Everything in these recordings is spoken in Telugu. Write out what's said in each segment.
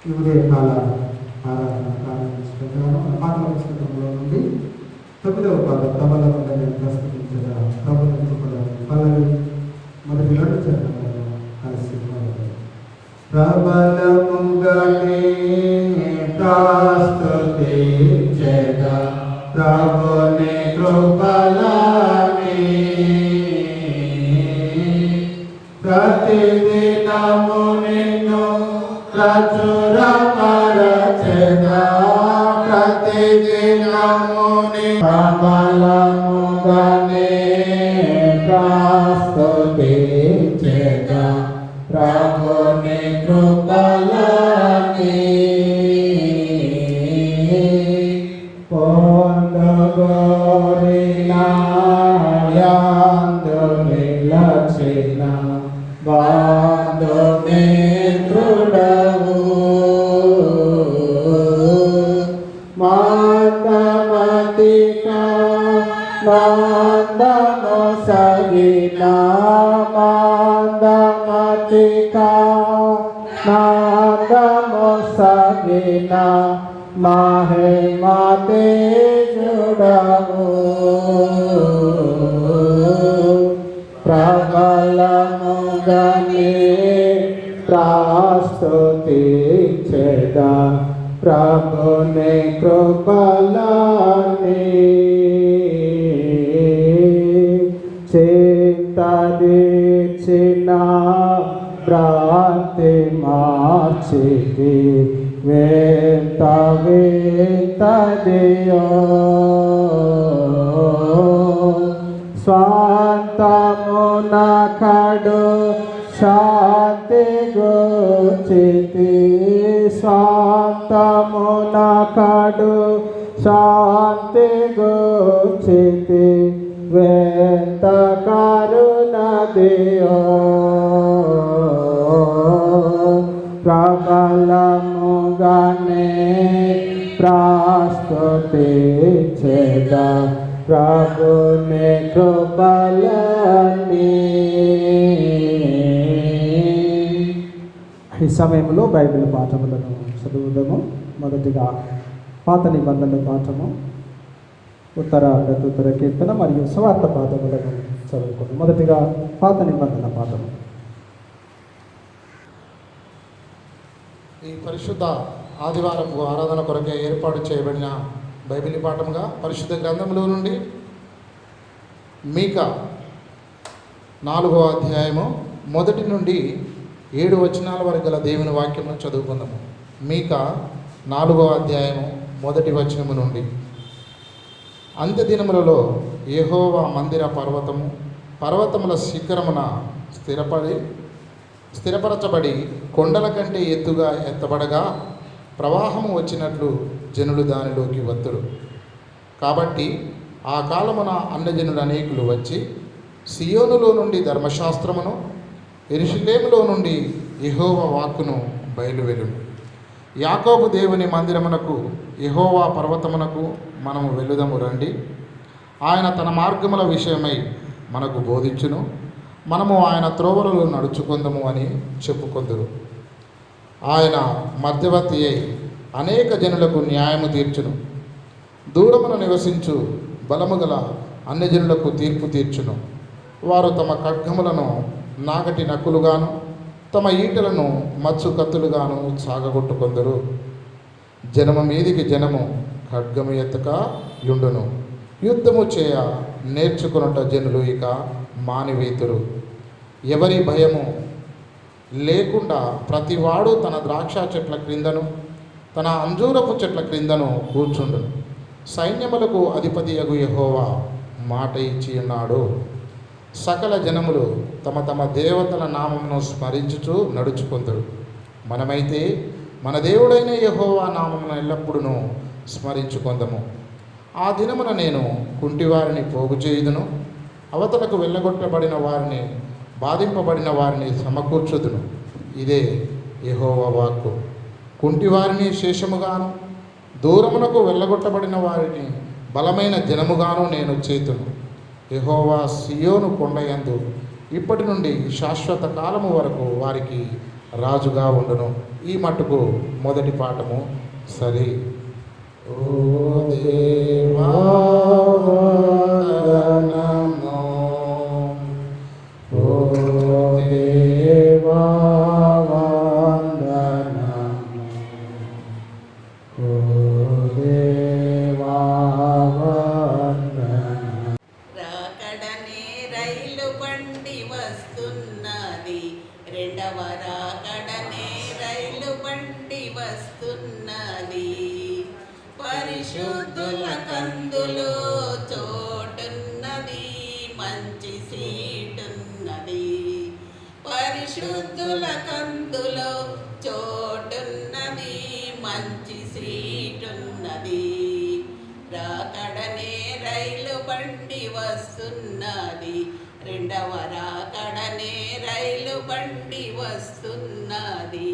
ఈ ఉదయకాల ఆరాధన ప్రారంభించుకుంటున్నాను. పాటల పుస్తకంలో నుండి 9వ పాఠం ప్రబలముగా ప్రస్తుతించగా ప్రభుత్వం పల్లవి మొదటి 2 చరణాలను కలిసి ప్రబలముగానే ప్రస్తుతించగా ప్రభుని కృపలని ప్రతిదినము నిన్ను ప్రచురపరచెదా ప్రతిదినము ప్రబలముగానే ప్రస్తుతించగా ప్రభుని కృపలని పొందగోరినాయందు నిలచిన బంధుమిత్రుడవు మాందమతికా నందము సగిన మాందమతికా నందము సగిన మహిమతేజుడవు ప్రబలముగానే ప్రస్తుతించెదా ప్రభుని కృపలని చింతదీర్చిన భ్రాంతి మార్చితి వేంత వేంతదియో స్వాంతమున కడు శాంతి గోచితి స్వాంతమున కడు శాంతి గోచితి వేంత కరుణదియో ప్రబలముగానే ప్రస్తుతించెదా ప్రభుని కృపలని. ఈ సమయంలో బైబిల్ పాఠములను చదువుదాము. మొదటిగా పాత నిబంధనల పాఠము, ఉత్తర ప్రత్యుత్తర కీర్తన మరియు స్వార్థ పాఠములను చదువుకుందాం. మొదటిగా పాత నిబంధన పాఠము. ఈ పరిశుద్ధ ఆదివారపు ఆరాధన కొరకే ఏర్పాటు చేయబడిన బైబిల్ పాఠంగా పరిశుద్ధ గ్రంథంలో నుండి మీకా 4వ అధ్యాయము 1 నుండి 7 వచనాల వరకు గల దేవుని వాక్యమును చదువుకుందాము. మీకా 4వ అధ్యాయము 1 వచనము నుండి. అంత్యదినములలో యెహోవా మందిర పర్వతముల శిఖరమున స్థిరపరచబడి కొండల కంటే ఎత్తుగా ఎత్తబడగా ప్రవాహము వచ్చినట్లు జనులు దానిలోకి వత్తురు. కాబట్టి ఆ కాలమున అన్యజనులు అనేకులు వచ్చి సియోనులో నుండి ధర్మశాస్త్రమును, యెరూషలేములో నుండి యెహోవా వాక్కును బయలువెలును. యాకోబు దేవుని మందిరమునకు, యెహోవా పర్వతమునకు మనము వెలుదము రండి. ఆయన తన మార్గముల విషయమై మనకు బోధించును. మనము ఆయన త్రోవలలో నడుచుకుందము అని చెప్పుకొందురు. ఆయన మధ్యవర్తి అయి అనేక జనులకు న్యాయము తీర్చును. దూరమున నివసించు బలము గల అన్యజనులకు తీర్పు తీర్చును. వారు తమ ఖడ్గములను నాగటి నక్కులుగాను, తమ ఈటలను మచ్చు కత్తులుగాను సాగగొట్టుకొందరు. జనము మీదికి జనము ఖడ్గము ఎత్తక యుండును. యుద్ధము చేయ నేర్చుకున్నట జనులు ఇక మానివేతురు. ఎవరి భయము లేకుండా ప్రతివాడు తన ద్రాక్ష చెట్ల క్రిందను, తన అంజూరపు చెట్ల క్రిందను కూర్చుండును. సైన్యములకు అధిపతియగు యెహోవా మాట ఇచ్చి ఉన్నాడు. సకల జనములు తమ తమ దేవతల నామమును స్మరించుచు నడుచుకుందరు. మనమైతే మన దేవుడైన యెహోవా నామమును ఎల్లప్పుడూ స్మరించుకొందము. ఆ దినమున నేను కుంటివారిని పోగు చేయుదును, అవతలకు వెళ్ళగొట్టబడిన వారిని, బాధింపబడిన వారిని సమకూర్చుదును. ఇదే యెహోవా వాక్కు. కుంటివారిని శేషముగాను, దూరమునకు వెళ్ళగొట్టబడిన వారిని బలమైన జనముగాను నేను చేతును. యెహోవా సియోను కొండయందు ఇప్పటి నుండి శాశ్వత కాలము వరకు వారికి రాజుగా ఉండును. ఈ మట్టుకు మొదటి పాఠము సరి. ఓ దేవా వందనము, ఓ దేవా వందనము, ఓ దేవా వందనము. రాకడనే రైలు బండి వస్తున్నది, రెండవ రాకడనే రైలు బండి వస్తున్నది. పరిశుద్ధుల కందులో చోటున్నది, మంచి సీటున్నది. పరిశుద్ధుల కందులో చోటున్నది, మంచి సీటున్నది. రాకడనే రైలు బండి వస్తున్నది, రెండవ రాకడనే రైలు బండి వస్తున్నది.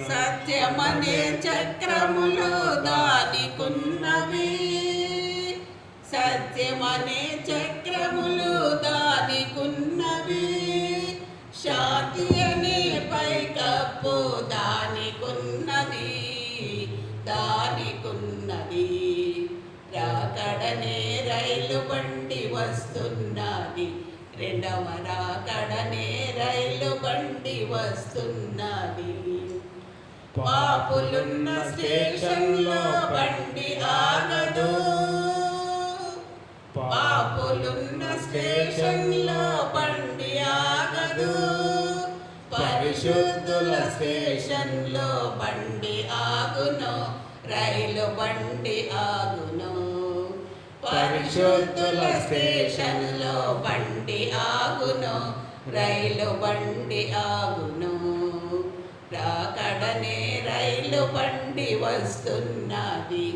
సత్యమనే చక్రములు దానికున్నవి, సత్యమనే చక్రములు దానికున్నవి. శాంతి అనే పైకప్పు దానికున్నది, దానికున్నది. రాకడనే రైలు బండి వస్తున్నది, రెండవ రాకడనే రైలు బండి వస్తున్నది. పాపులున్న స్టేషన్లో బండి ఆగదు, పాపులున్న స్టేషన్లో బండి ఆగదు. పరిశుద్ధుల స్టేషన్లో బండి ఆగును, రైలు బండి ఆగును. పరిశుద్ధుల స్టేషన్లో బండి ఆగును, రైలు బండి ఆగును. రాకడనే రైలు బండి వస్తున్నది,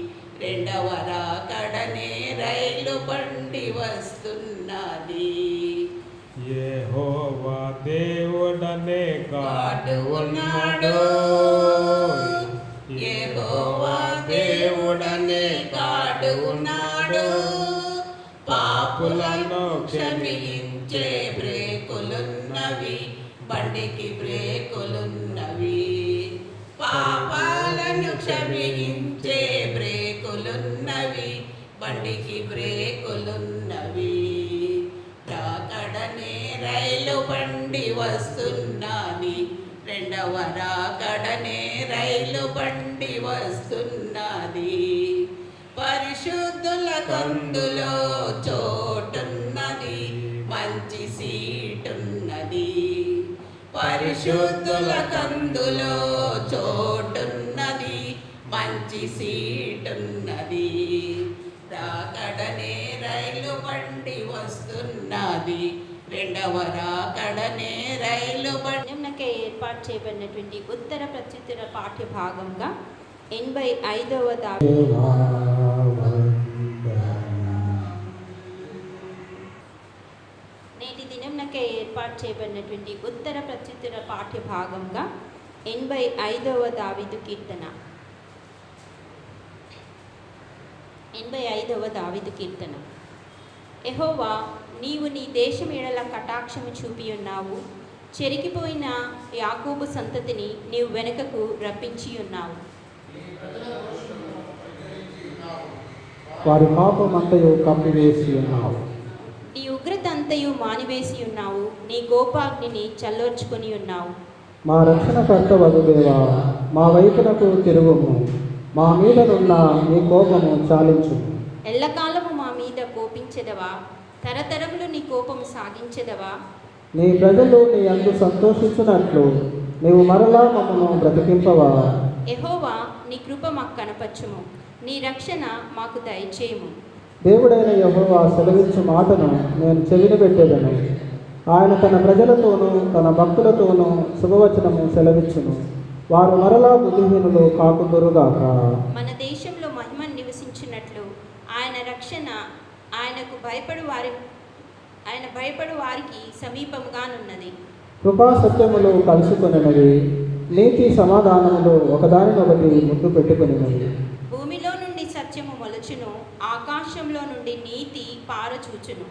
రెండవ రాకడనే రైలు బండి వస్తున్నది. యెహోవా దేవుడనే కాడు ఉన్నాడు, యెహోవా దేవుడనే కాడు ఉన్నాడు. పాపులను క్షమించే బ్రేకులున్నవి, బండికి బ్రేకులున్నవి. పాపాలను క్షమించే బ్రేకులున్నవి, బండికి బ్రేకులున్నవి. రాకడనే రైలు బండి వస్తున్నది, రెండవ రాకడనే రైలు బండి వస్తున్నది. పరిశుద్ధుల కందులో చోటున్నది, మంచి సీటున్నది. పరిశుద్ధుల కందులో చోటున్నది, మంచి సీటున్నది. రాకడనే రైలు బండి వస్తున్నది, రెండవ రాకడనే రైలు బండి. నిమ్మకే ఏర్పాటు చేయబడినటువంటి ఉత్తర ప్రత్యుత్తర పాఠ్య భాగంగా 85వ నేటి దినంనకే ఏర్పాటు చేయబడినటువంటి ఉత్తర ప్రత్యుత్తర పాఠ్య భాగంగా 85వ దావీదు కీర్తన. 85వ దావీదు కీర్తన. యెహోవా, నీవు నీ దేశం ఎడల కటాక్షము చూపి ఉన్నావు, చెరిగిపోయిన యాకోబు సంతతిని నీవు వెనుకకు రప్పించి ఉన్నావు. వారి పాపమంతయు కప్పివేసి ఉన్నావు. నీ ఉగ్రత అంతయు మానివేసి ఉన్నావు, నీ కోపాగ్నిని చల్లోర్చుకొని ఉన్నావు. మా రక్షణకర్త వగుదేవా, మా వైపునకు తిరుగుము, మా మీదనున్న నీ కోపము చాలించుము. ఎల్లకాలము మా మీద కోపించెదవా, తరతరములు నీ కోపము సాగించెదవా. నీ ప్రజలు నీ యందు సంతోషించున్నట్లు నీవు మరలా మమ్మను బ్రతికింపవా. యెహోవా, నీ కృప మాకు కనపరచుము, నీ రక్షణ మాకు దయచేయము. దేవుడైన యెహోవా సెలవించు మాటను నేను చెవిని పెట్టేదను. ఆయన తన ప్రజలతోనూ తన భక్తులతోనూ శుభవచనము సెలవిచ్చును. వారు మరలా బుద్ధిహీనులు కాకుందురుగాక. మన దేశంలో మహిమ నివసించినట్లు ఆయన రక్షణ ఆయనకు భయపడు వారికి సమీపముగానున్నది. కృపా సత్యములు కలుసుకొనినవి, నీతి సమాధానములు ఒకదానినొకటి ముద్దు పెట్టుకొనినవి. భూమిలో నుండి సత్యము మొలచును, ఆకాశంలో నుండి నీతి పారచూచును.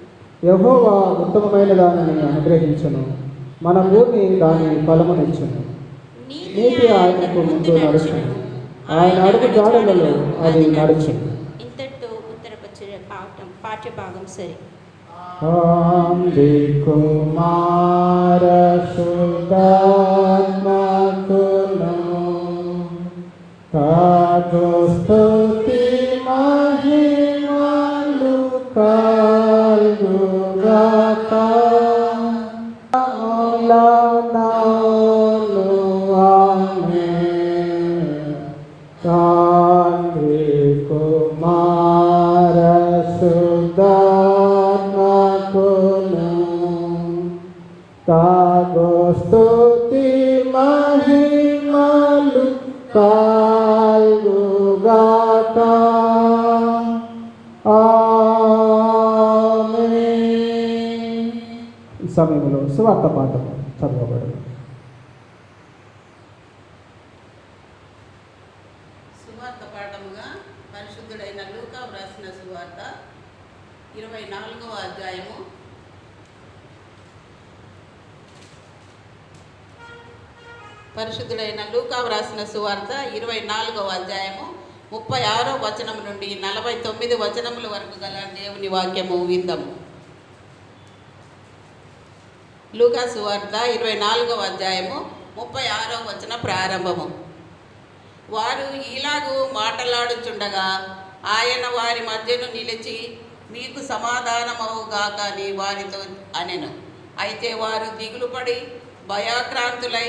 యెహోవా ఉత్తమమైన దానిని అనుగ్రహించును, మన భూమి దాని ఫలమునిచ్చును. నీతి ఆయనకు ముందు నడుచును, ఆయన అడుగు జాడలలో అది నడుచును. ఇంతటితో ఉత్తర పాఠ్యభాగం సరి. కుమార సుధాత్మకును కాగు స్తుతి మహిమలు కలుగుగాక. తండ్రి కుమార సుధాత్మకును తాగు స్తుతి మహిమలు కలుగుగాక. ఆమేన్. ఈ సమయంలో సువార్త పాఠం చదవబడదు. సువార్త పాఠముగా పరిశుద్ధుడైన లూకా వ్రాసిన సువార్త 24వ అధ్యాయము పరిశుద్ధుడైన లూకా వ్రాసిన సువార్త 24వ అధ్యాయము 36వ వచనం నుండి 49 వచనముల వరకు గల దేవుని వాక్యము విందాము. లూకా సువార్త 24వ అధ్యాయము 36వ వచన ప్రారంభము. వారు ఈలాగు మాటలాడుచుండగా ఆయన వారి మధ్యను నిలిచి, మీకు సమాధానమవుగాక అని వారితో అనెను. అయితే వారు దిగులుపడి భయాక్రాంతులై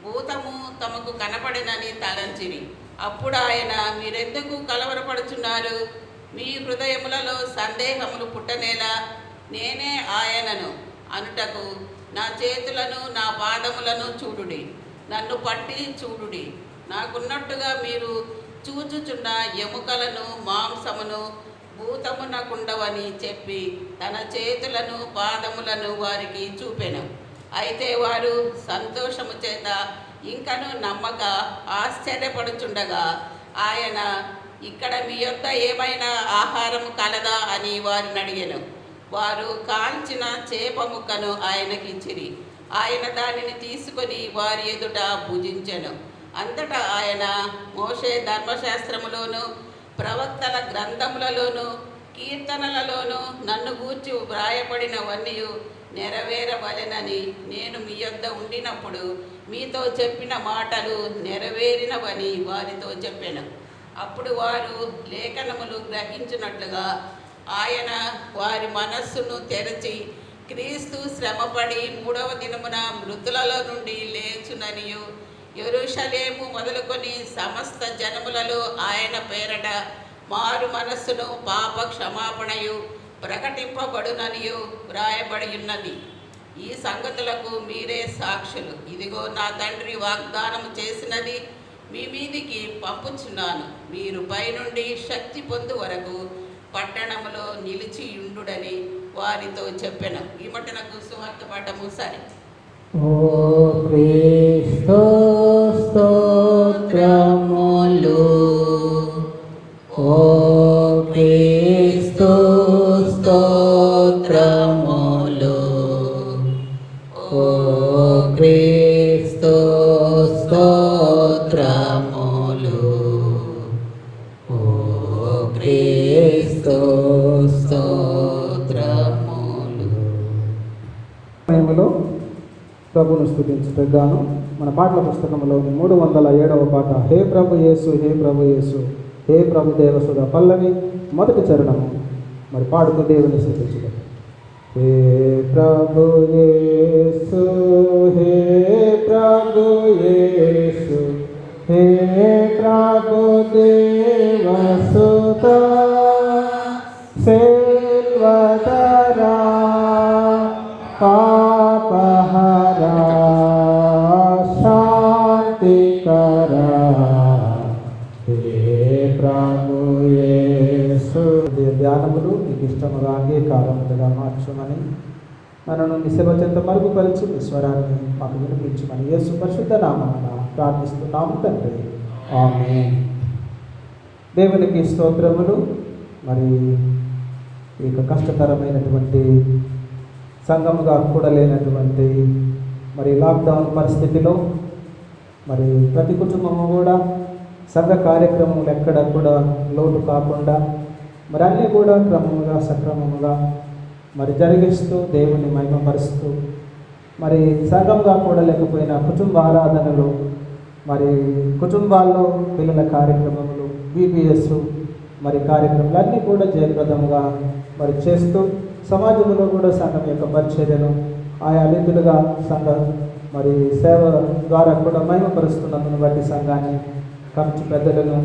భూతము తమకు కనపడినని తలంచిరి. అప్పుడు ఆయన, మీరెందుకు కలవరపడుచున్నారు? మీ హృదయములలో సందేహములు పుట్టనేలా? నేనే ఆయనను అనుటకు నా చేతులను నా పాదములను చూడుడి, నన్ను పట్టి చూడుడి. నాకున్నట్టుగా మీరు చూచుచున్న ఎముకలను మాంసమును భూతమునకుండవని చెప్పి తన చేతులను పాదములను వారికి చూపెను. అయితే వారు సంతోషము చేత ఇంకను నమ్మక ఆశ్చర్యపడుచుండగా ఆయన, ఇక్కడ మీ యొద్ద ఏమైనా ఆహారము కలదా అని వారిని అడిగెను. వారు కాల్చిన చేప ముక్కను ఆయనకిచ్చిరి. ఆయన దానిని తీసుకొని వారి ఎదుట భుజించెను. అంతటా ఆయన, మోషే ధర్మశాస్త్రములోను ప్రవక్తల గ్రంథములలోను కీర్తనలలోను నన్ను గూర్చి వ్రాయబడినవన్నీ నెరవేరవలెనని నేను మీ యొద్ద ఉండినప్పుడు మీతో చెప్పిన మాటలు నెరవేరినవని వారితో చెప్పాను. అప్పుడు వారు లేఖనములు గ్రహించినట్లుగా ఆయన వారి మనస్సును తెరచి, క్రీస్తు శ్రమపడి 3వ దినమున మృతులలో నుండి లేచుననియు, యెరూషలేము మొదలుకొని సమస్త జనములలో ఆయన పేరట మారు మనస్సును పాప క్షమాపణయు ప్రకటింపబడుననియు వ్రాయబడి ఉన్నది. ఈ సంగతులకు మీరే సాక్షులు. ఇదిగో నా తండ్రి వాగ్దానము చేసినది మీ మీదికి పంపుచున్నాను. మీరు పైనుండి శక్తి పొందు వరకు పట్టణములో నిలిచియుండుడని వారితో చెప్పెను. ఈ మటునకు సువార్త పాఠము సరే. ఓ క్రీస్తు స్తోత్రములు, ఓ క్రీస్తు స్తోత్రములు, ఓ క్రీస్తు స్తోత్రములు, ఓ క్రీస్తు స్తోత్రములు. సమయంలో ప్రభును స్తుతించుటకు గాను మన పాటల పుస్తకంలోని 307వ పాట, హే ప్రభు యేసు, హే ప్రభు యేసు, హే ప్రభు దేవసుధ పల్లవి మొదటి చరణము మరి పాడుతూ దేవుని స్తుతించుట. హే ప్రభు యేసు, హే ప్రభు యేసు, హే ప్రభు దేవసుధ సెల్వదరా పాపహరా శాంతికరా, హే ప్రభు యేసు. ధ్యానములు నీకు ఇష్టముగా అంగీకారములుగా మార్చుమని, మనను నిశ్చల చెంత మరుగుపరిచి మీ స్వరాన్ని మాకు వినిపించమని యేసు పరిశుద్ధ నామమున ప్రార్థిస్తున్నాము తండ్రి, ఆమేన్. దేవునికి స్తోత్రములు. మరి ఈ కష్టతరమైనటువంటి సంఘముగా కూడలేనటువంటి మరి లాక్డౌన్ పరిస్థితిలో మరి ప్రతి కుటుంబము కూడా సంఘ కార్యక్రమాలు ఎక్కడ కూడా లోటు కాకుండా మరి అన్నీ కూడా క్రమముగా సక్రమముగా మరి జరిగిస్తూ దేవుని మహిమపరుస్తూ మరి సంఘంగా కూడా లేకపోయినా కుటుంబ ఆరాధనలు, మరి కుటుంబాల్లో పిల్లల కార్యక్రమములు, బీబీఎస్ మరి కార్యక్రమాలు అన్నీ కూడా జయప్రదంగా మరి చేస్తూ సమాజంలో కూడా సంఘం యొక్క పరిచర్యను ఆయా రీతులుగా సంఘ మరి సేవ ద్వారా కూడా మహిమపరుస్తున్నందును బట్టి సంఘాన్ని కమిటీ పెద్దలను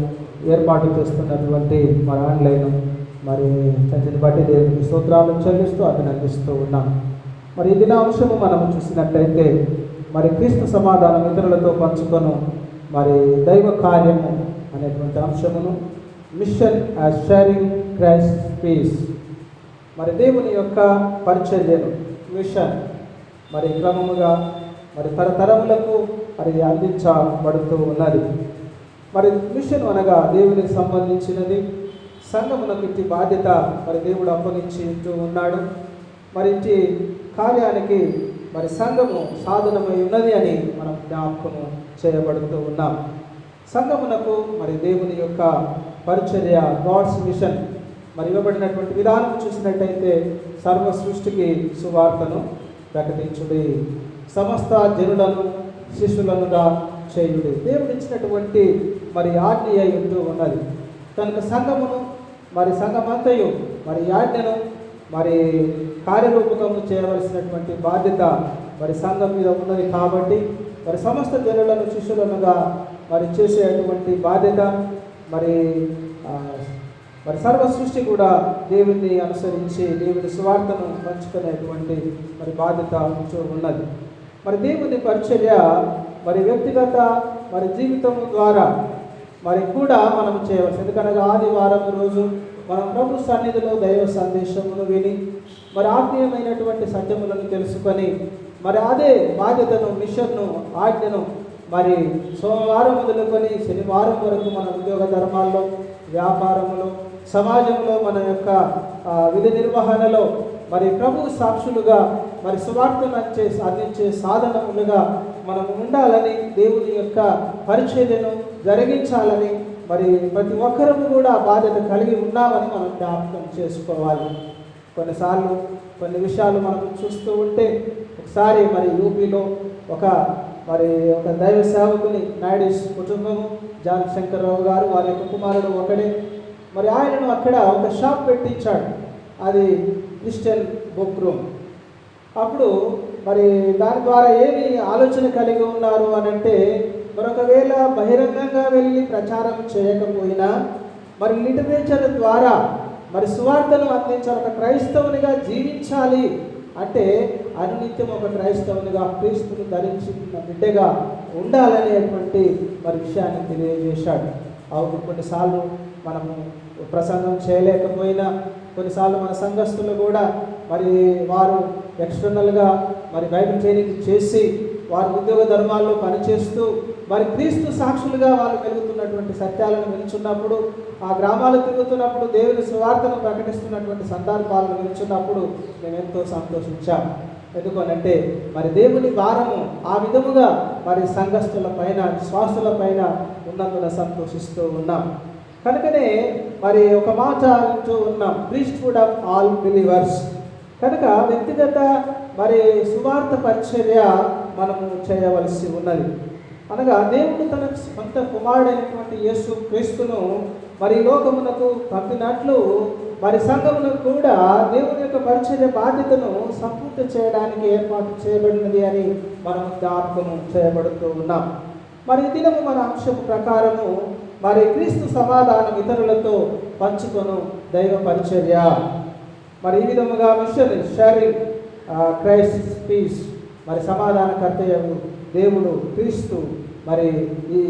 ఏర్పాటు చేస్తున్నటువంటి మరి ఆన్లైన్ మరి చర్చని బట్టి దేవునికి స్తోత్రాలు చెల్లిస్తూ అభినందిస్తూ ఉన్నాం. మరి ఈ దిన అంశము మనం చూసినట్లయితే మరి క్రీస్తు సమాధానం ఇతరులతో పంచుకొను మరి దైవ కార్యము అనేటువంటి అంశమును, mission as sharing Christ peace, మరి దేవుని యొక్క పరిచర్యను మిషన్ మరి క్రమముగా మరి తరతరములకు మరి అందించబడుతూ ఉన్నది. మరి మిషన్ అనగా దేవునికి సంబంధించినది. సంఘమునకు ఇట్టి బాధ్యత మరి దేవుడు అప్పగించి ఉన్నాడు. మరి ఇట్టి కార్యానికి మరి సంఘము సాధనమై ఉన్నది అని మనం జ్ఞాపకము చేయబడుతూ ఉన్నాం. సంఘమునకు మరి దేవుని యొక్క పరిచర్య, గాడ్స్ మిషన్ మరి ఇవ్వబడినటువంటి విధానం చూసినట్టయితే సర్వ సృష్టికి సువార్తను ప్రకటించుడి, సమస్త జనులను శిష్యులనుగా చేయుడి, దేవుడు ఇచ్చినటువంటి మరి ఆజ్ఞ ఉంటూ ఉన్నది. కనుక సంఘమును మరి సంఘమంతయు మరి ఆజ్ఞను మరి కార్యరూపకము చేయవలసినటువంటి బాధ్యత మరి సంఘం మీద ఉన్నది. కాబట్టి మరి సమస్త జనులను శిష్యులనుగా మరి చేసేటువంటి బాధ్యత మరి మరి సర్వ సృష్టి కూడా దేవుని అనుసరించి దేవుని సువార్తను పంచుకునేటువంటి మరి బాధ్యత ఉన్నది. మరి దేవుని పరిచర్య మరి వ్యక్తిగత మరి జీవితం ద్వారా మరి కూడా మనం చేయవలసి. ఎందుకనగా ఆదివారం రోజు మనం ప్రభు సన్నిధిలో దైవ సందేశమును విని మరి ఆత్మీయమైనటువంటి సత్యములను తెలుసుకొని మరి అదే బాధ్యతను, మిషన్ను, ఆజ్ఞను మరి సోమవారం మొదలుకొని శనివారం వరకు మన ఉద్యోగ ధర్మాల్లో, వ్యాపారంలో, సమాజంలో, మన యొక్క విధి నిర్వహణలో మరి ప్రభు సాక్షులుగా మరి సువార్తను అందించే సాధనములుగా మనం ఉండాలని, దేవుని యొక్క పరిచర్యను జరిగించాలని మరి ప్రతి ఒక్కరము కూడా బాధ్యత కలిగి ఉన్నామని మనం జ్ఞాపకం చేసుకోవాలి. కొన్నిసార్లు కొన్ని విషయాలు మనం చూస్తూ ఉంటే, ఒకసారి మరి యూపీలో ఒక దైవ సేవకుని నాయుడిస్ కుటుంబము, జాన్ శంకర్రావు గారు, వారి యొక్క కుమారుడు ఒకడే, మరి ఆయనను అక్కడ ఒక షాప్ పెట్టించాడు. అది క్రిస్టియన్ బుక్ రూమ్. అప్పుడు మరి దాని ద్వారా ఏమి ఆలోచన కలిగి ఉన్నారు అని అంటే, మరొకవేళ బహిరంగంగా వెళ్ళి ప్రచారం చేయకపోయినా మరి లిటరేచర్ ద్వారా మరి సువార్తను అందించాలి. ఒక క్రైస్తవునిగా జీవించాలి అంటే అనునిత్యం ఒక క్రైస్తవునిగా క్రీస్తును ధరించిన బిడ్డగా ఉండాలనేటువంటి మరి విషయాన్ని తెలియజేశాడు. అవును, కొన్నిసార్లు మనము ప్రసంగం చేయలేకపోయినా, కొన్నిసార్లు మన సంఘస్థులు కూడా మరి వారు ఎక్స్టర్నల్గా మరి బైబిల్ ట్రైనింగ్ చేసి వారి ఉద్యోగ ధర్మాల్లో పనిచేస్తూ మరి క్రీస్తు సాక్షులుగా వాళ్ళు వెలుగుతున్నటువంటి సత్యాలను వినుచున్నప్పుడు, ఆ గ్రామాలు తిరుగుతున్నప్పుడు దేవుని సువార్తను ప్రకటిస్తున్నటువంటి సందర్భాలను వినుచున్నప్పుడు మేము ఎంతో సంతోషించాం. ఎందుకనంటే మరి దేవుని భారము ఆ విధముగా మరి సంఘస్థుల పైన, విశ్వాసుల పైన ఉన్నందున సంతోషిస్తూ ఉన్నాం. కనుకనే మరి ఒక మాట అంటూ ఉన్నాం, ప్రీస్ట్హుడ్ ఆఫ్ ఆల్ బిలీవర్స్. కనుక వ్యక్తిగత మరి సువార్త పరిచర్య మనము చేయవలసి ఉన్నది. అనగా దేవుడు తన సొంత కుమారుడైనటువంటి యేసు క్రీస్తును మరి లోకమునకు పంపినట్లు మరి సంఘమునకు కూడా దేవుని యొక్క పరిచర్య బాధ్యతను సంపూర్తి చేయడానికి ఏర్పాటు చేయబడినది అని మనం జ్ఞాపకము చేయబడుతూ ఉన్నాం. మరి దినము మన అంశము ప్రకారము మరి క్రీస్తు సమాధానం ఇతరులతో పంచుకొను దైవ పరిచర్య. మరి ఈ విధముగా మిషన్ షేరింగ్ క్రైస్ట్ పీస్, మరి సమాధానకర్తయ్యకు దేవుడు క్రీస్తు మరి ఈ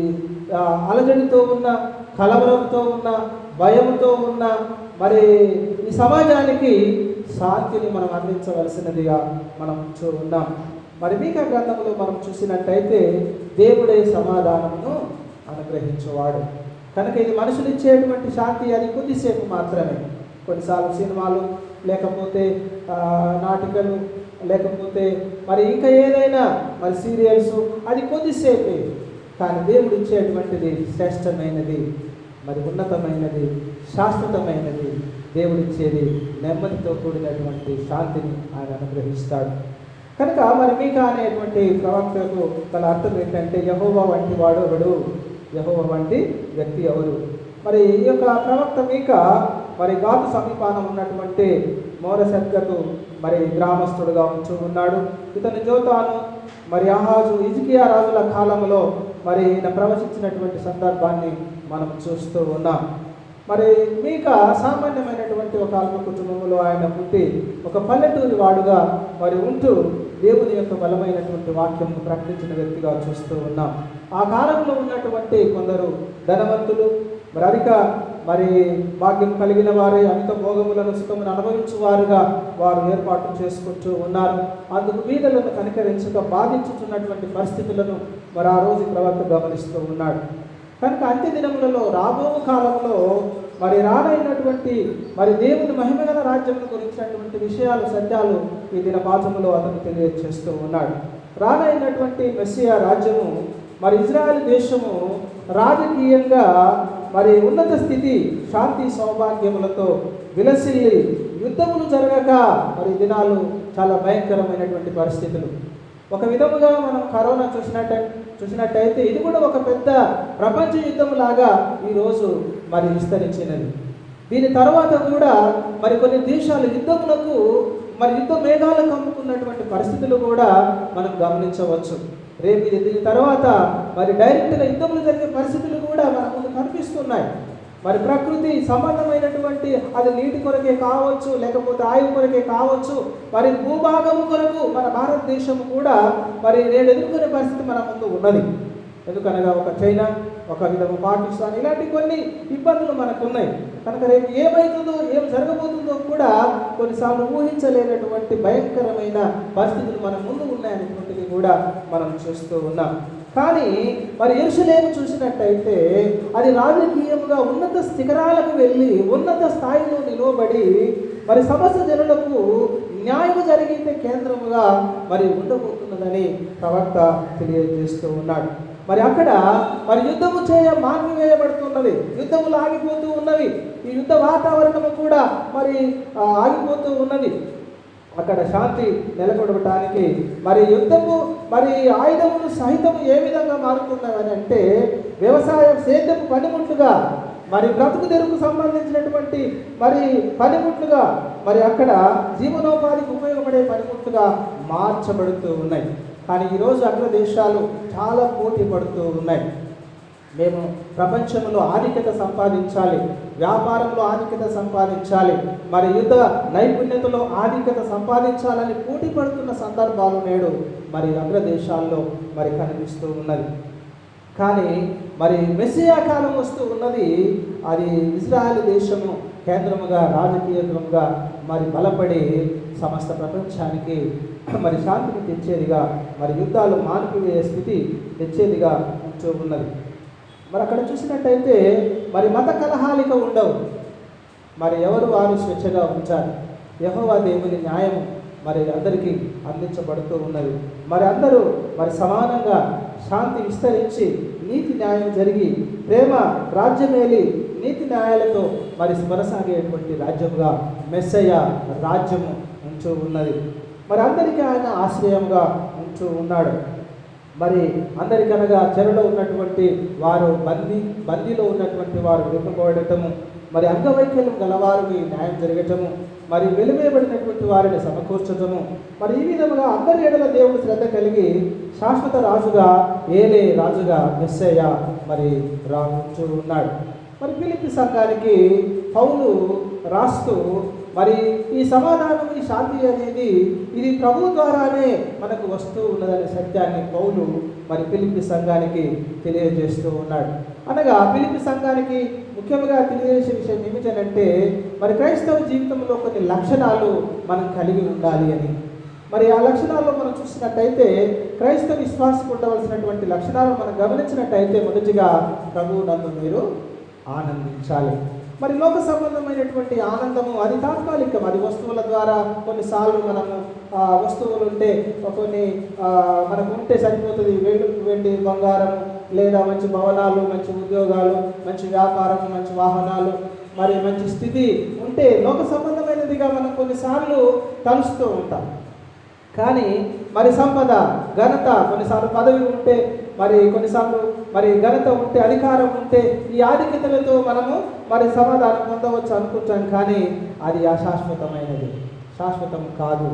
అలజడితో ఉన్న, కలవరంతో ఉన్న, భయంతో ఉన్న మరి ఈ సమాజానికి శాంతిని మనం అందించవలసినదిగా మనం ఉన్నాం. మరి మీకా గ్రంథంలో మనం చూసినట్టయితే దేవుడే సమాధానమును అనుగ్రహించేవాడు. కనుక ఇది మనుషులు ఇచ్చేటువంటి శాంతి అది కొద్దిసేపు మాత్రమే. కొన్నిసార్లు సినిమాలు, లేకపోతే నాటికలు, లేకపోతే మరి ఇంకా ఏదైనా మరి సీరియల్స్, అది కొద్దిసేపే. కానీ దేవుడు ఇచ్చేటువంటిది శ్రేష్టమైనది, మరి ఉన్నతమైనది, శాశ్వతమైనది. దేవుడిచ్చేది నెమ్మదితో కూడినటువంటి శాంతిని ఆయన అనుగ్రహిస్తాడు. కనుక మరి మీకా అనేటువంటి ప్రవక్తకు గల అర్థం ఏంటంటే యెహోవా వంటి వాడు ఎవడు, యెహోవా వంటి వ్యక్తి ఎవరు. మరి ఈ యొక్క ప్రవక్త మీకా మరి గాతు సమీపాన ఉన్నటువంటి మోరెషెతు మరి గ్రామస్తుడుగా ఉంటూ ఉన్నాడు. ఇతని జోతాను మరి ఆహాజు హిజ్కియా రాజుల కాలంలో మరి ఈయన ప్రవచించినటువంటి సందర్భాన్ని మనం చూస్తూ ఉన్నాం. మరి మీకా సామాన్యమైనటువంటి ఒక అల్ప కుటుంబంలో ఆయన పుట్టి ఒక పల్లెటూరి వాడుగా మరి ఉంటూ దేవుని యొక్క బలమైనటువంటి వాక్యం ప్రకటించిన వ్యక్తిగా చూస్తూ ఉన్నాం. ఆ కాలంలో ఉన్నటువంటి కొందరు ధనవంతులు, మరి అధిక మరి భాగ్యం కలిగిన వారే అమిత భోగములను సుఖమును అనుభవించువారుగా వారు ఏర్పాటు చేసుకుంటూ ఉన్నారు. అందుకు బీదలను కనికరించక బాధించుతున్నటువంటి పరిస్థితులను మరి ఆ రోజు ప్రవక్త గమనిస్తూ ఉన్నాడు. కనుక అంత్య దినములలో రాబో కాలంలో మరి రానైనటువంటి మరి దేవుని మహిమగల రాజ్యమును గురించినటువంటి విషయాలు, సత్యాలు ఈ దినపాఠములో అతను తెలియజేస్తూ ఉన్నాడు. రానైనటువంటి మెస్సియా రాజ్యము మరి ఇజ్రాయెల్ దేశము రాజకీయంగా మరి ఉన్నత స్థితి, శాంతి సౌభాగ్యములతో విలసిల్లి యుద్ధములు జరగక మరి దినాలు చాలా భయంకరమైనటువంటి పరిస్థితులు. ఒక విధముగా మనం కరోనా చూసినట్టయితే ఇది కూడా ఒక పెద్ద ప్రపంచ యుద్ధం లాగా ఈరోజు మరి విస్తరించినది. దీని తర్వాత కూడా మరి కొన్ని దేశాలు యుద్ధములకు మరి యుద్ధ మేఘాలు కమ్ముకున్నటువంటి పరిస్థితులు కూడా మనం గమనించవచ్చు. రేపు దీని తర్వాత మరి డైరెక్ట్గా యుద్ధములు జరిగే పరిస్థితులు కూడా మన ముందు కనిపిస్తున్నాయి. మరి ప్రకృతి సంబంధమైనటువంటి అది నీటి కొరకే కావచ్చు, లేకపోతే ఆయువు కొరకే కావచ్చు, మరి భూభాగము కొరకు మన భారతదేశం కూడా మరి నేడు ఎదుర్కొనే పరిస్థితి మన ముందు ఉన్నది. ఎందుకనగా ఒక చైనా, ఒక విధము పాకిస్తాన్, ఇలాంటి కొన్ని ఇబ్బందులు మనకు ఉన్నాయి. కనుక రేపు ఏమవుతుందో, ఏం జరగబోతుందో కూడా కొన్నిసార్లు ఊహించలేనటువంటి భయంకరమైన పరిస్థితులు మన ముందు ఉన్నాయనేటువంటిది కూడా మనం చూస్తూ ఉన్నాం. కానీ మరి యెరూషలేము చూసినట్టయితే అది రాజకీయంగా ఉన్నత శిఖరాలకు వెళ్ళి ఉన్నత స్థాయిలో నిలవబడి మరి సమస్త జనులకు న్యాయం జరిగితే కేంద్రముగా మరి ఉండబోతున్నదని ప్రవక్త తెలియజేస్తూ ఉన్నాడు. మరి అక్కడ మరి యుద్ధము మాన్పివేయబడుతున్నది, యుద్ధములు ఆగిపోతూ ఉన్నవి, ఈ యుద్ధ వాతావరణము కూడా మరి ఆగిపోతూ ఉన్నది. అక్కడ శాంతి నెలకొనడానికి మరి యుద్ధము మరి ఆయుధములు సహితము ఏ విధంగా మారుతున్నాయని అంటే వ్యవసాయం సేద్యపు పనిముట్లుగా మరి బ్రతుకు తెరుకు సంబంధించినటువంటి మరి పనిముట్లుగా మరి అక్కడ జీవనోపాధికి ఉపయోగపడే పనిముట్లుగా మార్చబడుతూ ఉన్నాయి. కానీ ఈరోజు అగ్ర దేశాలు చాలా పోటీ పడుతూ ఉన్నాయి. మేము ప్రపంచంలో ఆధిక్యత సంపాదించాలి, వ్యాపారంలో ఆధిక్యత సంపాదించాలి, మరి యుద్ధ నైపుణ్యతలో ఆధిక్యత సంపాదించాలని పోటీ పడుతున్న సందర్భాలు నేడు మరి అగ్రదేశాల్లో మరి కనిపిస్తూ ఉన్నది. కానీ మరి మెస్సియా కాలం వస్తూ ఉన్నది, అది ఇజ్రాయెల్ దేశము కేంద్రముగా రాజకీయంగా మరి బలపడి సమస్త ప్రపంచానికి మరి శాంతిని తెచ్చేదిగా, మరి యుద్ధాలు మాన్పివేసే స్థితి తెచ్చేదిగా ఉంటూ ఉన్నది. మరి అక్కడ చూసినట్టయితే మరి మత కలహాలిక ఉండవు, మరి ఎవరు వారు స్వేచ్ఛగా ఉంచాలి. యెహోవా దేవుని న్యాయము మరి అందరికీ అందించబడుతూ ఉన్నది. మరి అందరూ మరి సమానంగా శాంతి విస్తరించి నీతి న్యాయం జరిగి ప్రేమ రాజ్యమేలి నీతి న్యాయాలతో మరి కొనసాగేటువంటి రాజ్యంగా మెస్సయ్య రాజ్యము ఉంటూ ఉన్నది. మరి అందరికీ ఆయన ఆశ్రయంగా ఉంటూ ఉన్నాడు. మరి అందరికనగా చెరలో ఉన్నటువంటి వారు బందీలో ఉన్నటువంటి వారు విడుదలబడటము, మరి అంగవైకల్యం గలవారికి న్యాయం జరగటము, మరి వెలివేయబడినటువంటి వారిని సమకూర్చటము, మరి ఈ విధముగా అందరి ఎడల దేవుడు శ్రద్ధ కలిగి శాశ్వత రాజుగా ఏలే రాజుగా మెస్సయ్య మరి రాజు ఉన్నాడు. మరి ఫిలిప్పీ సంఘానికి పౌలు రాస్తూ మరి ఈ సమాధానం, ఈ శాంతి అనేది ఇది ప్రభు ద్వారానే మనకు వస్తూ ఉన్నదనే సత్యాన్ని పౌలు మరి ఫిలిప్పీ సంఘానికి తెలియజేస్తూ ఉన్నాడు. అనగా ఫిలిప్పీ సంఘానికి ముఖ్యంగా తెలియజేసే విషయం ఏమిటంటే మరి క్రైస్తవ జీవితంలో కొన్ని లక్షణాలు మనం కలిగి ఉండాలి అని. మరి ఆ లక్షణాల్లో మనం చూసినట్టయితే క్రైస్తవ విశ్వాసకు ఉండవలసినటువంటి లక్షణాలను మనం గమనించినట్టయితే మొదటిగా ప్రభు నందు మీరు ఆనందించాలి. మరి లోక సంబంధమైనటువంటి ఆనందము అది తాత్కాలికం. అది వస్తువుల ద్వారా కొన్నిసార్లు మనము వస్తువులు ఉంటే కొన్ని మనకు ఉంటే సరిపోతుంది. వెండి బంగారం లేదా మంచి భవనాలు, మంచి ఉద్యోగాలు, మంచి వ్యాపారం, మంచి వాహనాలు, మరి మంచి స్థితి ఉంటే లోక సంబంధమైనదిగా మనం కొన్నిసార్లు తలుస్తూ ఉంటాం. కానీ మరి సంపద, ఘనత, కొన్నిసార్లు పదవి ఉంటే, మరి కొన్నిసార్లు మరి ఘనత ఉంటే, అధికారం ఉంటే ఈ ఆధిక్యతలతో మనము మరి సమాధానం పొందవచ్చు అనుకుంటాం. కానీ అది అశాశ్వతమైనది, శాశ్వతం కాదు.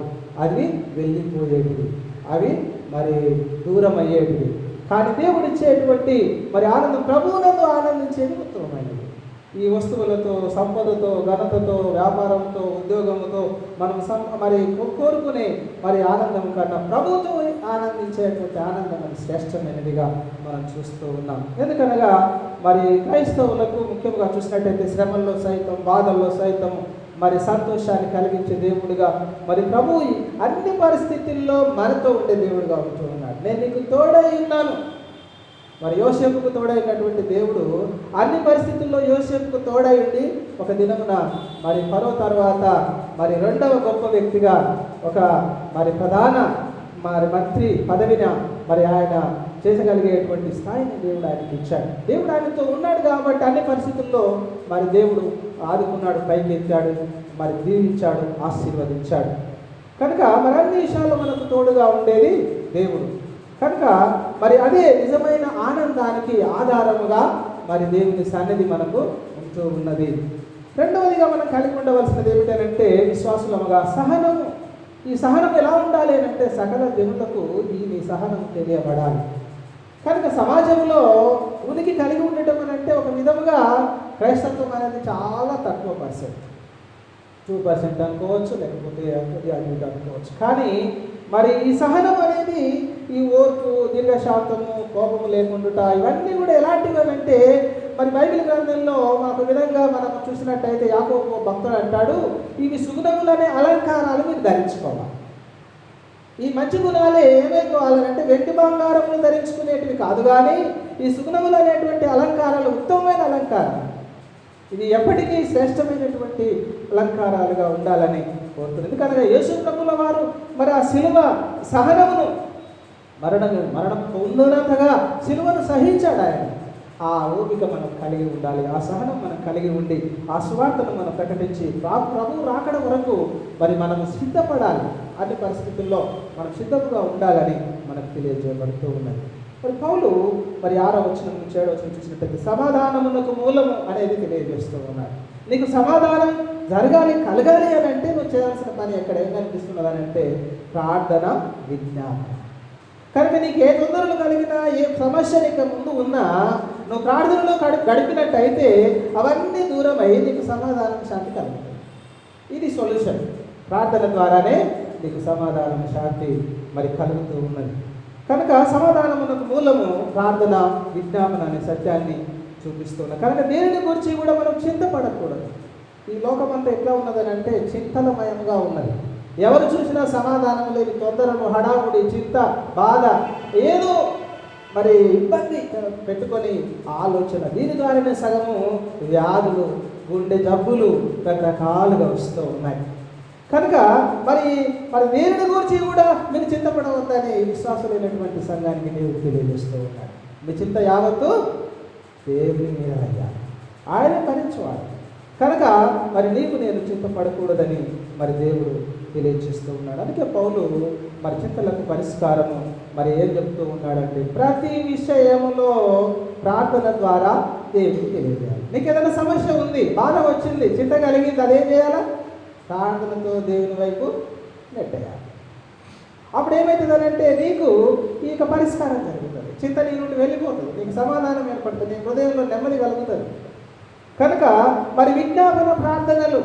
అది వెళ్ళిపోయేటివి, అవి మరి దూరం అయ్యేటివి. కానీ దేవుడు ఇచ్చేటువంటి మరి ఆనందం, ప్రభువునందు ఆనందించేది ఉత్తమమైనది. ఈ వస్తువులతో, సంపదతో, ఘనతతో, వ్యాపారంతో, ఉద్యోగంతో మనం మరి కోరుకునే మరి ఆనందం కన్నా ప్రభువుతో ఆనందించేటువంటి ఆనందం అది శ్రేష్టమైనదిగా మనం చూస్తూ ఉన్నాం. ఎందుకనగా మరి క్రైస్తవులకు ముఖ్యంగా చూసినట్టయితే శ్రమల్లో సైతం, బాధల్లో సైతం మరి సంతోషాన్ని కలిగించే దేవుడిగా మరి ప్రభువు అన్ని పరిస్థితుల్లో మనతో ఉండే దేవుడిగా ఉంటూ ఉన్నాడు. నేను నీకు తోడై ఉన్నాను. మరి యోసేపుకు తోడైనటువంటి దేవుడు అన్ని పరిస్థితుల్లో యోసేపుకు తోడై ఉండి ఒక దినమున మరి ఫరో తర్వాత మరి రెండవ గొప్ప వ్యక్తిగా ఒక మరి ప్రధాన మరి మంత్రి పదవిని మరి ఆయన చేసగలిగేటువంటి స్థాయిని దేవుడు ఆయనకి ఇచ్చాడు. దేవుడు ఆయనతో ఉన్నాడు కాబట్టి అన్ని పరిస్థితుల్లో మరి దేవుడు ఆదుకున్నాడు, పైకి ఎత్తాడు, మరి దీవించాడు, ఆశీర్వదించాడు. కనుక మరి అన్ని విషయాల్లో మనకు తోడుగా ఉండేది దేవుడు. కనుక మరి అదే నిజమైన ఆనందానికి ఆధారముగా మరి దేవుని సన్నిధి మనకు ఉంటూ ఉన్నది. రెండవదిగా మనం కలిగి ఉండవలసినది ఏమిటంటే విశ్వాసులముగా సహనము. ఈ సహనం ఎలా ఉండాలి అంటే సకల జనులకు ఈ సహనం తెలియబడాలి. కనుక సమాజంలో ఉనికి కలిగి ఉండటం అని అంటే ఒక విధముగా క్రైస్తత్వం అనేది చాలా తక్కువ పర్సెంట్, 2% అనుకోవచ్చు, లేకపోతే అది అనుకోవచ్చు. కానీ మరి ఈ సహనం అనేది, ఈ ఓర్పు, దీర్ఘశాంతము, కోపము లేకుండా ఇవన్నీ కూడా ఎలాంటివి అంటే మరి బైబిల్ గ్రంథంలో ఒక విధంగా మనం చూసినట్టయితే యాకోబు భక్తుడు అంటాడు, ఇవి సుగుణములనే అలంకారాలు మీరు ధరించుకోవాలి. ఈ మంచి గుణాలే ఏమైపోవాలంటే వెండి బంగారములు ధరించుకునేటివి కాదు, కానీ ఈ సుగుణములు అనేటువంటి అలంకారాలు ఉత్తమమైన అలంకారం. ఇది ఎప్పటికీ శ్రేష్టమైనటువంటి అలంకారాలుగా ఉండాలని కోరుతుంది. ఎందుకనగా యేసు ప్రభుల వారు మరి ఆ శిలువ సహనమును మరణం పొందినంతగా శిలువను సహించాడు ఆయన. ఆ ఓపిక మనం కలిగి ఉండాలి, ఆ సహనం మనం కలిగి ఉండి ఆ సువార్తను మనం ప్రకటించి ప్రభువు రాకడ వరకు మరి మనం సిద్ధపడాలి. అన్ని పరిస్థితుల్లో మనం సిద్ధంగా ఉండాలని మనకు తెలియజేయబడుతూ ఉన్నది. మరి పౌలు మరి 6వ వచనం నుంచి 7వ వచనం చూసినట్టయితే సమాధానమునకు మూలము అనేది తెలియజేస్తూ ఉన్నాడు. నీకు సమాధానం జరగాలి, కలగాలి అని అంటే నువ్వు చేయాల్సిన పని ఎక్కడ ఏం కనిపిస్తున్నది అని అంటే ప్రార్థన, విజ్ఞాపన. కనుక నీకు ఏ తొందరలు కలిగినా, ఏ సమస్య నీకు ముందు ఉన్నా నువ్వు ప్రార్థనలో గడిపినట్టయితే అవన్నీ దూరమై నీకు సమాధానం, శాంతి కలుగుతుంది. ఇది సొల్యూషన్. ప్రార్థన ద్వారానే నీకు సమాధానం, శాంతి మరి కలుగుతూ ఉన్నది. కనుక సమాధానమునకు మూలము ప్రార్థన, విజ్ఞాపన అనే సత్యాన్ని చూపిస్తున్నా. కనుక దేనిని గురించి కూడా మనం చింతపడకూడదు. ఈ లోకమంతా ఎట్లా ఉన్నదని అంటే చింతలమయంగా ఉన్నది. ఎవరు చూసినా సమాధానం లేని తొందరలు, హడావుడి, చింత, బాధ, ఏదో మరి ఇబ్బంది పెట్టుకొని ఆలోచన, దీని ద్వారానే సగము వ్యాధులు, గుండె జబ్బులు రకరకాలుగా వస్తూ ఉన్నాయి. కనుక మరి దేనిని గురించి కూడా మీరు చింతపడవద్దని విశ్వాసులైనటువంటి సంఘానికి దేవుడు తెలియజేస్తూ ఉన్నాడు. మీ చింత యావత్తు దేవుని మీద అయ్యాలి, ఆయన భరించేవాడు. కనుక మరి నీకు నేను చింతపడకూడదని మరి దేవుడు తెలియజేస్తూ ఉన్నాడు. అందుకే పౌలు మరి చింతలకు పరిష్కారము మరి ఏం చెప్తూ ఉన్నాడంటే ప్రతి విషయములో ప్రార్థన ద్వారా దేవుడికి తెలియజేయాలి. నీకు ఏదైనా సమస్య ఉంది, బాధ వచ్చింది, చింత కలిగింది, అదేం చేయాలా? ప్రార్థనతో దేవుని వైపు నెట్టేయాలి. అప్పుడు ఏమవుతుందనంటే నీకు ఈ పరిష్కారం జరుగుతుంది, చింత నీ నుండి వెళ్ళిపోతుంది, నీకు సమాధానం ఏర్పడుతుంది, నీ హృదయంలో నెమ్మది కలుగుతుంది. కనుక మరి విజ్ఞాపన ప్రార్థనలు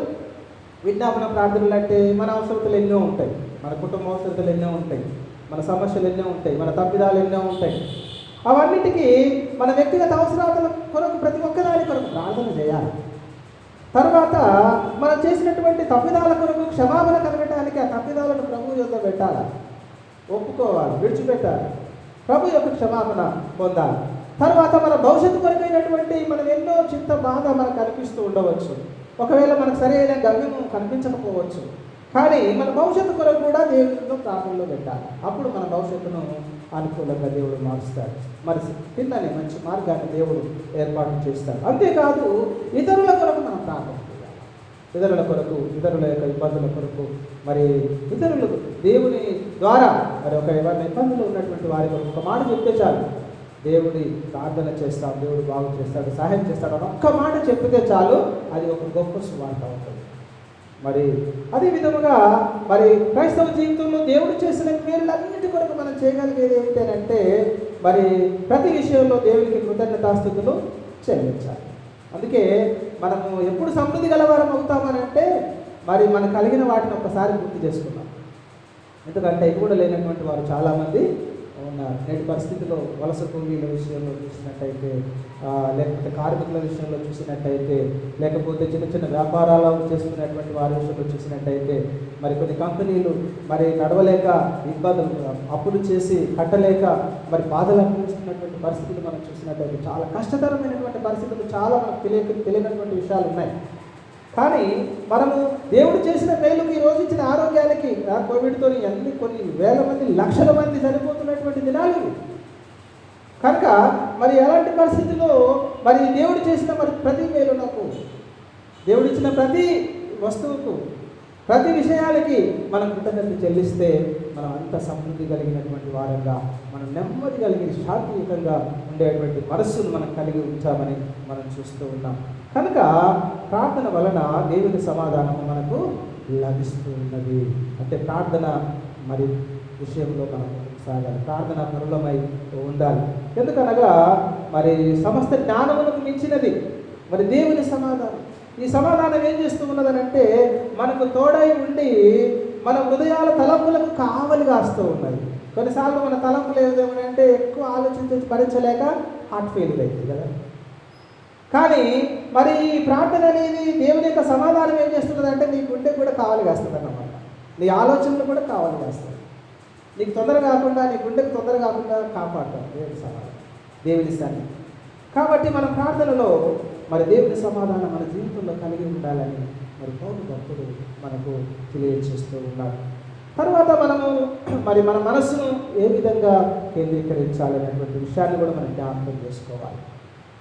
అంటే మన అవసరతలు ఎన్నో ఉంటాయి, మన కుటుంబ అవసరతలు ఎన్నో ఉంటాయి, మన సమస్యలు ఎన్నో ఉంటాయి, మన తప్పిదాలు ఎన్నో ఉంటాయి. అవన్నిటికీ మన వ్యక్తిగత అవసరాల కొరకు ప్రతి ఒక్కదాని కొరకు ప్రార్థన చేయాలి. తర్వాత మనం చేసినటువంటి తప్పిదాల కొరకు క్షమాపణ కలగటానికి ఆ తప్పిదాలను ప్రభు యొద్ద పెట్టాలి, ఒప్పుకోవాలి, విడిచిపెట్టాలి, ప్రభు యొక్క క్షమాపణ పొందాలి. తర్వాత మన భవిష్యత్తు కొరకైనటువంటి మనం ఎన్నో చింత బాధ మనకు కనిపిస్తూ ఉండవచ్చు. ఒకవేళ మనకు సరైన గమ్యం కనిపించకపోవచ్చు. కానీ మన భవిష్యత్తు కొరకు కూడా దేవుడితో ప్రార్థనలో పెట్టాలి. అప్పుడు మన భవిష్యత్తును అనుకూలంగా దేవుడు మారుస్తాడు. మరి కిందనే మంచి మార్గాన్ని దేవుడు ఏర్పాటు చేస్తాడు. అంతేకాదు ఇతరుల కొరకు మనం ప్రార్థన చేయాలి. ఇతరుల కొరకు, ఇతరుల యొక్క ఇబ్బందుల కొరకు, మరి ఇతరులకు దేవుని ద్వారా మరి ఎవరైనా ఇబ్బందులు ఉన్నటువంటి వారి కొరకు ఒక మాట చెప్తే చాలు, దేవుడి ప్రార్థన చేస్తాం, దేవుడు బాగు చేస్తాడు, సహాయం చేస్తాడు అని ఒక్క మాట చెప్పితే చాలు, అది ఒక గొప్ప సువార్త అవుతుంది. మరి అదే విధముగా మరి క్రైస్తవ జీవితంలో దేవుడు చేసిన మేలులన్నిటి కొరకు మనం చేయగలిగేది ఏంటంటే మరి ప్రతి విషయంలో దేవునికి కృతజ్ఞతాస్తుతులు చెల్లించాలి. అందుకే మనము ఎప్పుడు సమృద్ధి గలవారం అవుతామనంటే మరి మనకు కలిగిన వాటిని ఒకసారి గుర్తు చేసుకున్నాం. ఎందుకంటే ఇది కూడా లేనటువంటి వారు చాలామంది ఉన్నారు. నేటి పరిస్థితిలో వలస కూలీల విషయంలో చూసినట్టయితే, లేకపోతే కార్మికుల విషయంలో చూసినట్టయితే, లేకపోతే చిన్న చిన్న వ్యాపారాలు చేసుకునేటువంటి వారి విషయంలో చూసినట్టయితే, మరి కొన్ని కంపెనీలు మరి నడవలేక ఇబ్బందులు అప్పులు చేసి కట్టలేక మరి బాధలు అనుభవిస్తున్నటువంటి పరిస్థితులు మనం చూసినట్టయితే చాలా కష్టతరమైనటువంటి పరిస్థితులు చాలా మనకు తెలియనటువంటి విషయాలు ఉన్నాయి. కానీ మనము దేవుడు చేసిన మేలుకి, ఈరోజు ఇచ్చిన ఆరోగ్యానికి, కోవిడ్తో కొన్ని వేల మంది, లక్షల మంది చనిపోతున్నటువంటి దినాలు ఇవి. కనుక మరి ఎలాంటి పరిస్థితుల్లో మరి దేవుడు చేసిన మరి ప్రతి మేలునకు, దేవుడిచ్చిన ప్రతి వస్తువుకు, ప్రతి విషయాలకి మనం కృతజ్ఞత చెల్లిస్తే మనం అంత సమృద్ధి కలిగినటువంటి వారంగా, మనం నెమ్మది కలిగి శాంతియుతంగా ఉండేటువంటి మనస్సును మనం కలిగి ఉంచామని మనం చూస్తూ ఉన్నాం. కనుక ప్రార్థన వలన దేవుని సమాధానము మనకు లభిస్తూ ఉన్నది. అంటే ప్రార్థన మరి విషయంలో మనం సాగాలి, ప్రార్థన పరులమై ఉండాలి. ఎందుకనగా మరి సమస్త జ్ఞానములకు మించినది మరి దేవుని సమాధానం. ఈ సమాధానం ఏం చేస్తూ ఉన్నదనంటే మనకు తోడై ఉండి మన హృదయాల తలంపులకు కావలి కాస్తూ ఉన్నది. కొన్నిసార్లు మన తలంపులు ఏదేమంటే ఎక్కువ ఆలోచించి భరించలేక హార్ట్ ఫెయిల్యూర్ అవుతుంది కదా. కానీ మరి ఈ ప్రార్థన అనేది దేవుని యొక్క సమాధానం ఏం చేస్తున్నది అంటే నీ గుండె కూడా కావాలి కాస్తుంది అన్నమాట. నీ ఆలోచనలు కూడా కావాలి కాస్తుంది. నీకు తొందర కాకుండా, నీ గుండెకు తొందర కాకుండా కాపాడతాం దేవుని సమాధానం, దేవుని సన్ని. కాబట్టి మన ప్రార్థనలో మరి దేవుని సమాధానం మన జీవితంలో కలిగి ఉండాలని మరి పౌలు భక్తుడు మనకు తెలియజేస్తూ ఉన్నాడు. తర్వాత మనము మరి మన మనస్సును ఏ విధంగా కేంద్రీకరించాలనేటువంటి విషయాన్ని కూడా మనం జ్ఞాపకం చేసుకోవాలి.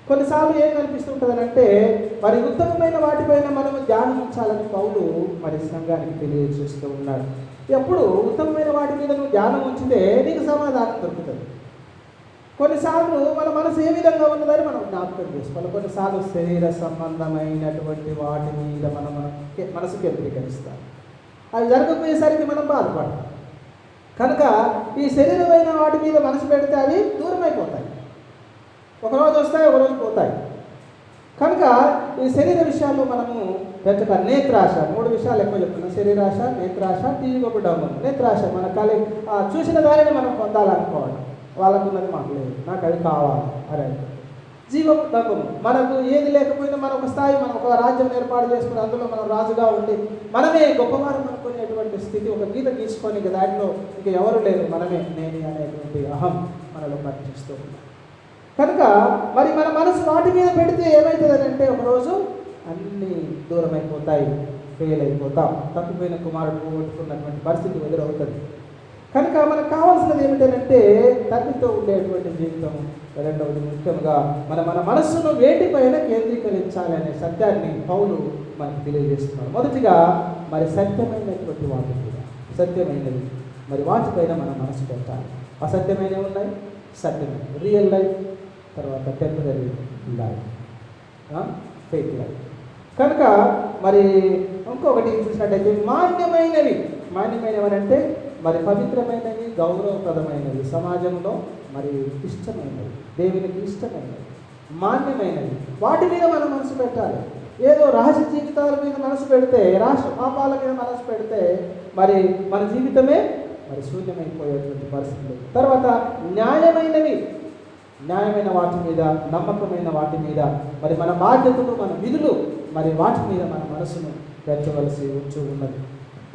కొన్నిసార్లు ఏం కనిపిస్తుంటుందనంటే మరి ఉత్తమమైన వాటిపైన మనము ధ్యానించాలని పౌలు మరి సంఘానికి తెలియజేస్తూ ఉన్నాడు. ఎప్పుడు ఉత్తమమైన వాటి మీద నువ్వు ధ్యానం ఉంచితే నీకు సమాధానం దొరుకుతుంది. కొన్నిసార్లు మన మనసు ఏ విధంగా ఉన్నదని మనం జ్ఞాపకం చేసుకోవాలి. కొన్నిసార్లు శరీర సంబంధమైనటువంటి వాటి మీద మనం మనసు కేంద్రీకరిస్తాం. అవి జరగకపోయేసరికి మనం బాధపడతాం. కనుక ఈ శరీరమైన వాటి మీద మనసు పెడితే అవి దూరం అయిపోతాయి. ఒకరోజు వస్తాయి, ఒకరోజు పోతాయి. కనుక ఈ శరీర విషయాల్లో మనము పెద్దగా నేత్రాశ, 3 విషయాలు ఎక్కువ చెప్తున్నాం. శరీరాశ, నేత్రాశ, టీవీడము. నేత్రాశ మన చూసిన దానిని మనం పొందాలనుకోవడం, వాళ్ళకున్నది మాకు లేదు, నాకు అది కావాలి అరే. జీవడము మనకు ఏది లేకపోయినా మన ఒక స్థాయి, మనం ఒక రాజ్యం ఏర్పాటు చేసుకుని అందులో మనం రాజుగా ఉండి మనమే గొప్పవారం అనుకునేటువంటి స్థితి, ఒక గీత గీసుకొని ఇక దాంట్లో ఇక ఎవరు లేరు, మనమే నేనే అనేటువంటి అహం మనలో పనిచేస్తూ ఉన్నాం. కనుక మరి మన మనసు వాటి మీద పెడితే ఏమవుతుంది అంటే ఒకరోజు అన్నీ దూరం అయిపోతాయి, ఫెయిల్ అయిపోతాం, తప్పిపోయిన కుమారుడు పోగొట్టుకున్నటువంటి పరిస్థితి ఎదురవుతుంది. కనుక మనకు కావాల్సినది ఏమిటంటే తండ్రితో ఉండేటువంటి జీవితం. రెండవది ముఖ్యంగా మన మనస్సును వేటిపైన కేంద్రీకరించాలనే సత్యాన్ని పౌలు మనకు తెలియజేస్తున్నారు. మొదటిగా మరి సత్యమైనటువంటి వాటి మీద, సత్యమైనది మరి వాటిపైన మన మనసు పెట్టాలి. అసత్యమైనవి ఉన్నాయి, సత్యమైన రియల్ లైఫ్, తర్వాత టెంపరీ లైఫ్, ఫేక్ లైఫ్. కనుక మరి ఇంకొకటి చూసినట్టయితే మాన్యమైనవి అంటే మరి పవిత్రమైనవి, గౌరవప్రదమైనవి, సమాజంలో మరి ఇష్టమైనవి, దేవునికి ఇష్టమైనవి, మాన్యమైనవి, వాటి మీద మనం మనసు పెట్టాలి. ఏదో రహస్య జీవితాల మీద మనసు పెడితే, రాష్ట్ర పాపాల మీద మనసు పెడితే మరి మన జీవితమే మరి శూన్యమైపోయేటువంటి పరిస్థితులు. తర్వాత న్యాయమైన వాటి మీద, నమ్మకమైన వాటి మీద, మరి మన బాధ్యతలు, మన విధులు, మరి వాటి మీద మన మనసును పెంచవలసి వచ్చి ఉన్నది.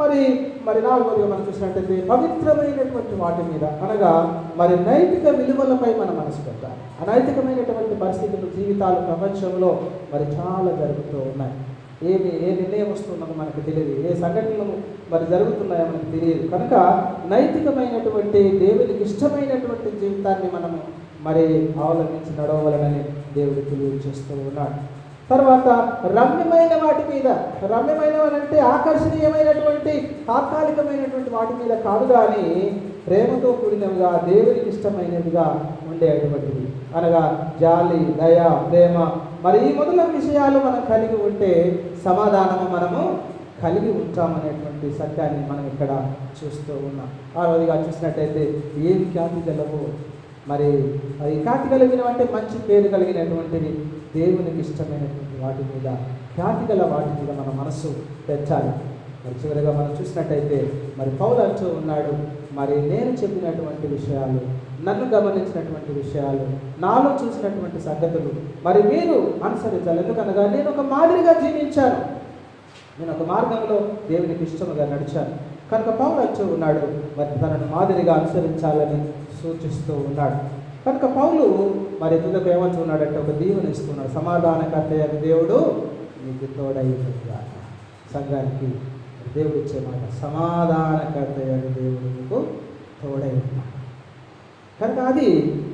మరి మరి నాలుగోదిగా మనం చూసినట్టయితే పవిత్రమైనటువంటి వాటి మీద, అనగా మరి నైతిక విలువలపై మన మనసు పెట్టాలి. అనైతికమైనటువంటి పరిస్థితులు, జీవితాలు ప్రపంచంలో మరి చాలా జరుగుతూ ఉన్నాయి. ఏ నిర్ణయం వస్తున్నదో మనకు తెలియదు, ఏ సంఘటనలు మరి జరుగుతున్నాయో మనకు తెలియదు. కనుక నైతికమైనటువంటి దేవునికి ఇష్టమైనటువంటి జీవితాన్ని మనము మరి అవలంబించి నడవలనని దేవుడు తెలియజేస్తూ ఉన్నాడు. తర్వాత రమ్యమైన వాటి మీద, రమ్యమైనవనంటే ఆకర్షణీయమైనటువంటి తాత్కాలికమైనటువంటి వాటి మీద కాదు, కానీ ప్రేమతో కూడినవిగా, దేవునికి ఇష్టమైనవిగా ఉండేటువంటివి, అనగా జాలి, దయ, ప్రేమ, మరి ఈ మొదలైన విషయాలు మనం కలిగి ఉంటే సమాధానము మనము కలిగి ఉంటామనేటువంటి సత్యాన్ని మనం ఇక్కడ చూస్తూ ఉన్నాం. ఆరోదిగా చూసినట్టయితే ఏమి ఖ్యాతి గలవో, మరి అది ఖ్యాతి కలిగినవంటే మంచి పేరు కలిగినటువంటివి, దేవునికి ఇష్టమైనటువంటి వాటి మీద, ఖ్యాతి గల వాటి మీద మన మనస్సు పెంచాలి. మరి చివరిగా మనం చూసినట్టయితే మరి పౌలు అంటూ ఉన్నాడు, మరి నేను చెప్పినటువంటి విషయాలు, నన్ను గమనించినటువంటి విషయాలు, నాలో చూసినటువంటి సంగతులు మరి మీరు అనుసరించాలి. ఎందుకనగా నేను ఒక మాదిరిగా జీవించాను, నేను ఒక మార్గంలో దేవునికి ఇష్టముగా నడిచాను. కనుక పౌలు అంటూ ఉన్నాడు, మరి తనను మాదిరిగా అనుసరించాలని సూచిస్తూ ఉన్నాడు. కనుక పౌలు మరి తుదకు ఏమంటూ ఉన్నాడంటే ఒక దీవెన ఇస్తున్నాడు. సమాధానకర్త అయిన దేవుడు నీకు తోడై ఉన్నాడు. సంఘానికి దేవుడు ఇచ్చే మాట, సమాధానకర్త అయిన దేవుడు నీకు తోడై ఉన్నాడు. కనుక అది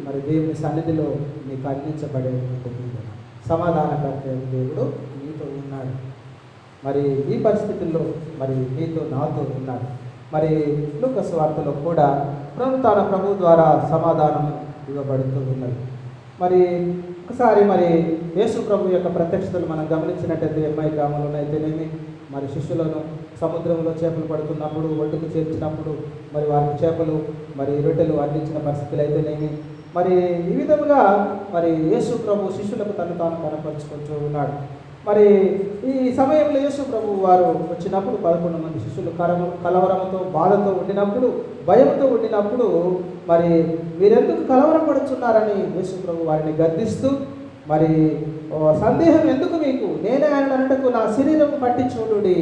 మరి దేవుని సన్నిధిలో నీకు అందించబడేటువంటి దీవెన. సమాధానకర్త అయిన దేవుడు నీతో ఉన్నాడు. మరి ఈ పరిస్థితుల్లో మరి నీతో నాతో ఉన్నాడు. మరి లూకా సువార్తలో కూడా పునరుత్థాన ప్రభు ద్వారా సమాధానం ఇవ్వబడుతూ ఉన్నది. మరి ఒకసారి మరి యేసు ప్రభు యొక్క ప్రత్యక్షతలు మనం గమనించినట్టయితే ఎమ్మాయి గ్రామంలోనైతేనేమి, మరి శిష్యులను సముద్రంలో చేపలు పడుతున్నప్పుడు, ఒడ్డుకు చేర్చినప్పుడు మరి వారికి చేపలు మరి రొట్టెలు అందించిన పరిస్థితులు అయితేనేమి, మరి ఈ విధముగా మరి యేసు ప్రభు శిష్యులకు తను తాను కనపరుచుకుంటూ ఉన్నాడు. మరి ఈ సమయంలో యేసు ప్రభు వారు వచ్చినప్పుడు 11 మంది శిష్యులు కలవరంతో, బాధతో ఉండినప్పుడు, భయంతో ఉండినప్పుడు మరి వీరెందుకు కలవరపడుతున్నారని యేసు ప్రభు వారిని గద్దిస్తూ, మరి సందేహం ఎందుకు మీకు, నేనే ఆయన అన్నటకు నా శరీరం పట్టి చూడుడి,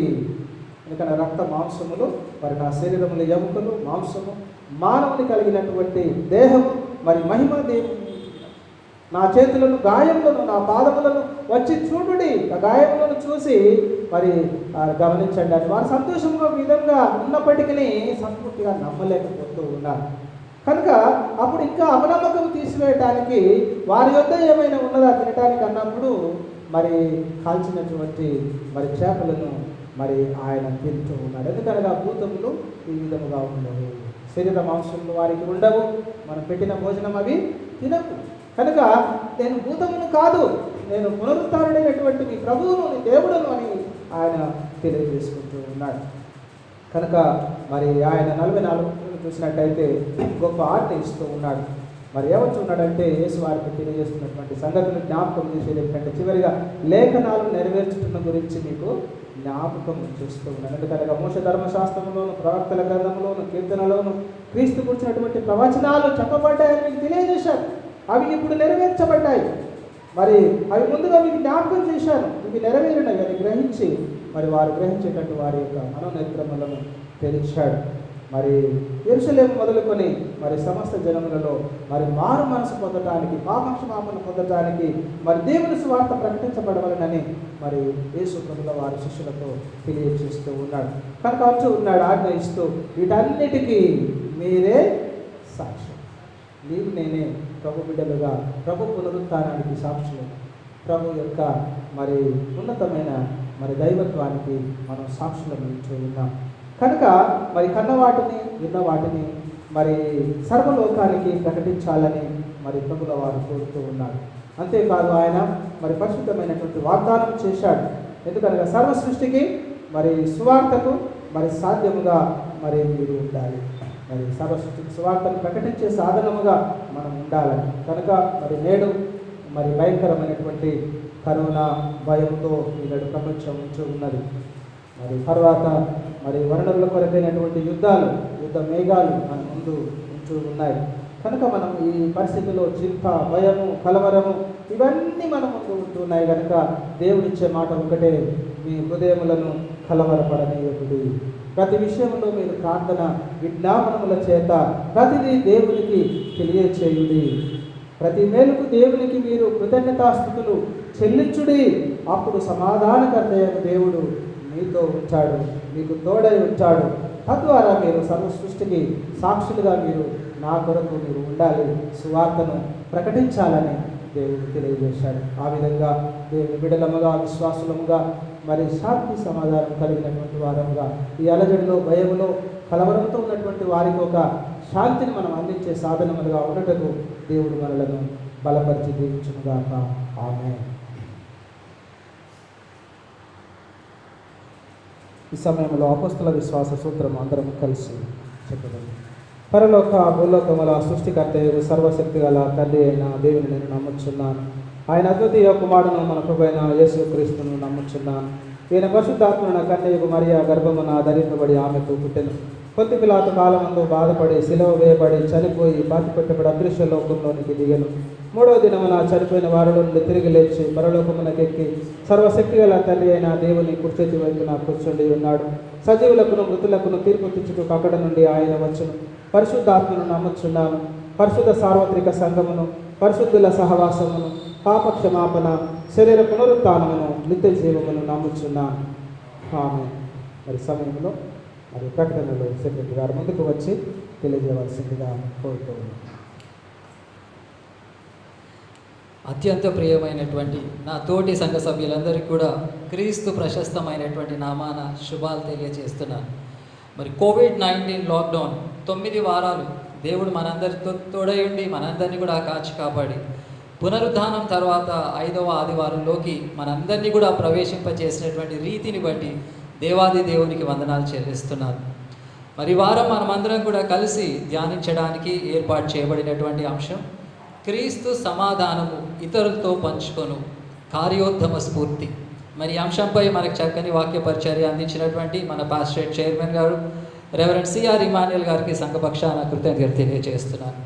ఎందుకన్నా రక్త మాంసములు మరి నా శరీరములు ఎముకలు మాంసము, మానవుని కలిగినటువంటి దేహము మరి మహిమ దేవుని, నా చేతులను గాయములను నా పాదములను వచ్చి చూడుడి, ఆ గాయములను చూసి మరి గమనించండి అని వారు సంతోషంగా విధంగా ఉన్నప్పటికీ సంతృప్తిగా నమ్మలేకపోతూ ఉన్నారు. కనుక అప్పుడు ఇంకా అపనమ్మకం తీసివేయటానికి వారి యొద్ద ఏమైనా ఉన్నదా తినటానికి అన్నప్పుడు మరి కాల్చినటువంటి మరి చేపలను మరి ఆయన తింటూ ఉన్నాడు. ఎందుకనగా భూతములు ఈ విధముగా ఉండవు, శరీర మాంసములు వారికి ఉండవు, మనం పెట్టిన భోజనం అవి తినవు. కనుక నేను భూతమును కాదు, నేను పునరుత్థానుడైనటువంటి మీ ప్రభువును, నీ దేవుడును అని ఆయన తెలియజేసుకుంటూ ఉన్నాడు. కనుక మరి ఆయన 44 చూసినట్టయితే గొప్ప ఆజ్ఞ ఇస్తూ ఉన్నాడు. మరి ఏమంటున్నాడంటే యేసు వారికి తెలియజేస్తున్నటువంటి సంగతులు జ్ఞాపకం చేసేది ఏంటంటే, చివరిగా లేఖనాలు నెరవేర్చుతున్న గురించి మీకు జ్ఞాపకం చేస్తూ ఉన్నాడు. ఎందుకనగా మోషే ధర్మశాస్త్రంలోను, ప్రవక్తల గ్రంథంలోను, కీర్తనలోను క్రీస్తు గురించినటువంటి ప్రవచనాలు చెప్పబడ్డాయని మీకు తెలియజేశారు. అవి ఇప్పుడు నెరవేర్చబడ్డాయి. మరి అవి ముందుగా మీకు జ్ఞాపకం చేశాను, ఇవి నెరవేరినవి అని గ్రహించి మరి వారు గ్రహించేటట్టు వారి యొక్క మనోనేత్రములను తెరిచాడు. మరి యెరూషలేము మొదలుకొని మరి సమస్త జనములలో మరి మారు మనసు పొందటానికి, పాపక్షమాపణ పొందటానికి మరి దేవుని సువార్త ప్రకటించబడవలనని మరి యేసు ప్రభువుల వారి శిష్యులతో తెలియజేస్తూ ఉన్నాడు. కనుక అంటూ ఉన్నాడు, ఆజ్ఞ ఇస్తూ, వీటన్నిటికీ మీరే సాక్ష్యం. నీవు నేనే ప్రభు బిడ్డలుగా ప్రభు పునరుత్థానానికి సాక్షులు, ప్రభు యొక్క మరి ఉన్నతమైన మరి దైవత్వానికి మనం సాక్షులను ఇస్తూ ఉన్నాం. కనుక మరి కన్న వాటిని విన్న వాటిని మరి సర్వలోకానికి ప్రకటించాలని మరి ప్రభుల వారు కోరుతూ ఉన్నారు. అంతేకాదు ఆయన మరి పరిశుద్ధమైనటువంటి వాగ్దానం చేశాడు. ఎందుకనగా సర్వ సృష్టికి మరి సువార్తకు మరి సాధ్యముగా మరి మీరు ఉండాలి, మరి సర్వ సృష్టికి సువార్తను ప్రకటించే సాధనముగా మనం ఉండాలని. కనుక మరి నేడు మరి భయంకరమైనటువంటి కరోనా భయంతో ఈనాడు ప్రపంచం ఉంటూ ఉన్నది. మరి తర్వాత మరి వనరుల కొరకైనటువంటి యుద్ధ మేఘాలు మన ముందు ఉంటూ ఉన్నాయి. కనుక మనం ఈ పరిస్థితిలో చింత, భయము, కలవరము ఇవన్నీ మన ముందు ఉంటున్నాయి. కనుక దేవుడిచ్చే మాట ఒకటే, మీ హృదయములను కలవరపడనీయకుడి, ప్రతి విషయంలో మీరు ప్రార్థన విజ్ఞాపనముల చేత ప్రతిదీ దేవునికి తెలియచేయుడి. ప్రతి మేలుకు దేవునికి మీరు కృతజ్ఞతాస్థుతులు చెల్లించుడి. అప్పుడు సమాధానకర్త అయిన దేవుడు మీతో ఉంటాడు, మీకు తోడై ఉంటాడు. తద్వారా మీరు సర్వ సృష్టికి సాక్షులుగా మీరు నా కొరకు మీరు ఉండాలి, సువార్తను ప్రకటించాలని దేవుడు తెలియజేశాడు. ఆ విధంగా దేవుని బిడలముగా, విశ్వాసులముగా, మరి శాంతి సమాధానం కలిగినటువంటి వారముగా, ఈ అలజడిలో, భయములో, కలవరంతో ఉన్నటువంటి వారికి ఒక శాంతిని మనం అందించే సాధనములుగా ఉండటకు దేవుడు మనలను బలపరిచి దీవించునుగాక. ఆమేన్. ఈ సమయంలో అపొస్తల విశ్వాస సూత్రం అందరం కలిసి చెప్పగలం. పరలోక భూలోకముల సృష్టికర్తయు సర్వశక్తి గల తండ్రి అయిన దేవుని నేను నమ్ముచున్నాను. ఆయన అద్వితీయ కుమారుడును మన ప్రభువైన యేసుక్రీస్తును నమ్ముచున్నాను. ఈయన పరిశుద్ధాత్మను కన్యకు మరియ గర్భమున ధరింపబడి ఆమెకు పుట్టెను. పొంతి పిలాతు కాలమందు బాధపడి సిలువ వేయబడి చనిపోయి పాతిపెట్టబడి అదృశ్య లోకంలోనికి దిగెను. మూడవ దినమున చనిపోయిన వారిలో నుండి తిరిగి లేచి పరలోకమునకెక్కి సర్వశక్తి గల తండ్రి అయిన దేవుని కుర్చేతి వైపున కూర్చుండి ఉన్నాడు. సజీవులకును మృతులకును తీర్పు తెచ్చుటకు అక్కడ నుండి ఆయన వచ్చును. పరిశుద్ధాత్మను నమ్ముచున్నాను. పరిశుద్ధ సార్వత్రిక సంఘమును, పరిశుద్ధుల సహవాసమును, పాప క్షమాపణ, శరీర పునరుత్థానమును, నిత్య జీవమును నమ్ముచున్నాను. ఆమేన్. మరి సమయంలో మరి ప్రకటనలో సెక్రటరీ గారు ముందుకు వచ్చి తెలియజేయవలసిందిగా కోరుతున్నాను. అత్యంత ప్రియమైనటువంటి నా తోటి సంఘ సభ్యులందరికీ కూడా క్రీస్తు ప్రశస్తమైనటువంటి నామాన శుభాలు తెలియజేస్తున్నాను. మరి కోవిడ్-19 లాక్డౌన్ 9 వారాలు దేవుడు మనందరితో తోడయుండి మనందరినీ కూడా కాచి కాపాడి పునరుద్ధానం తర్వాత 5వ ఆదివారంలోకి మనందరినీ కూడా ప్రవేశింపజేసినటువంటి రీతిని బట్టి దేవాది దేవునికి వందనాలు చెల్లిస్తున్నాను. మరి వారం మనమందరం కూడా కలిసి ధ్యానించడానికి ఏర్పాటు చేయబడినటువంటి అంశం క్రీస్తు సమాధానము ఇతరులతో పంచుకొను కార్యోత్తమ స్ఫూర్తి. మరి ఈ అంశంపై మనకు చక్కని వాక్య పరిచర్య అందించినటువంటి మన పాస్టరేట్ చైర్మన్ గారు రెవరెండ్ సిఆర్ ఇమాన్యుయల్ గారికి సంఘపక్షాన కృతజ్ఞతలు తెలియజేస్తున్నాను.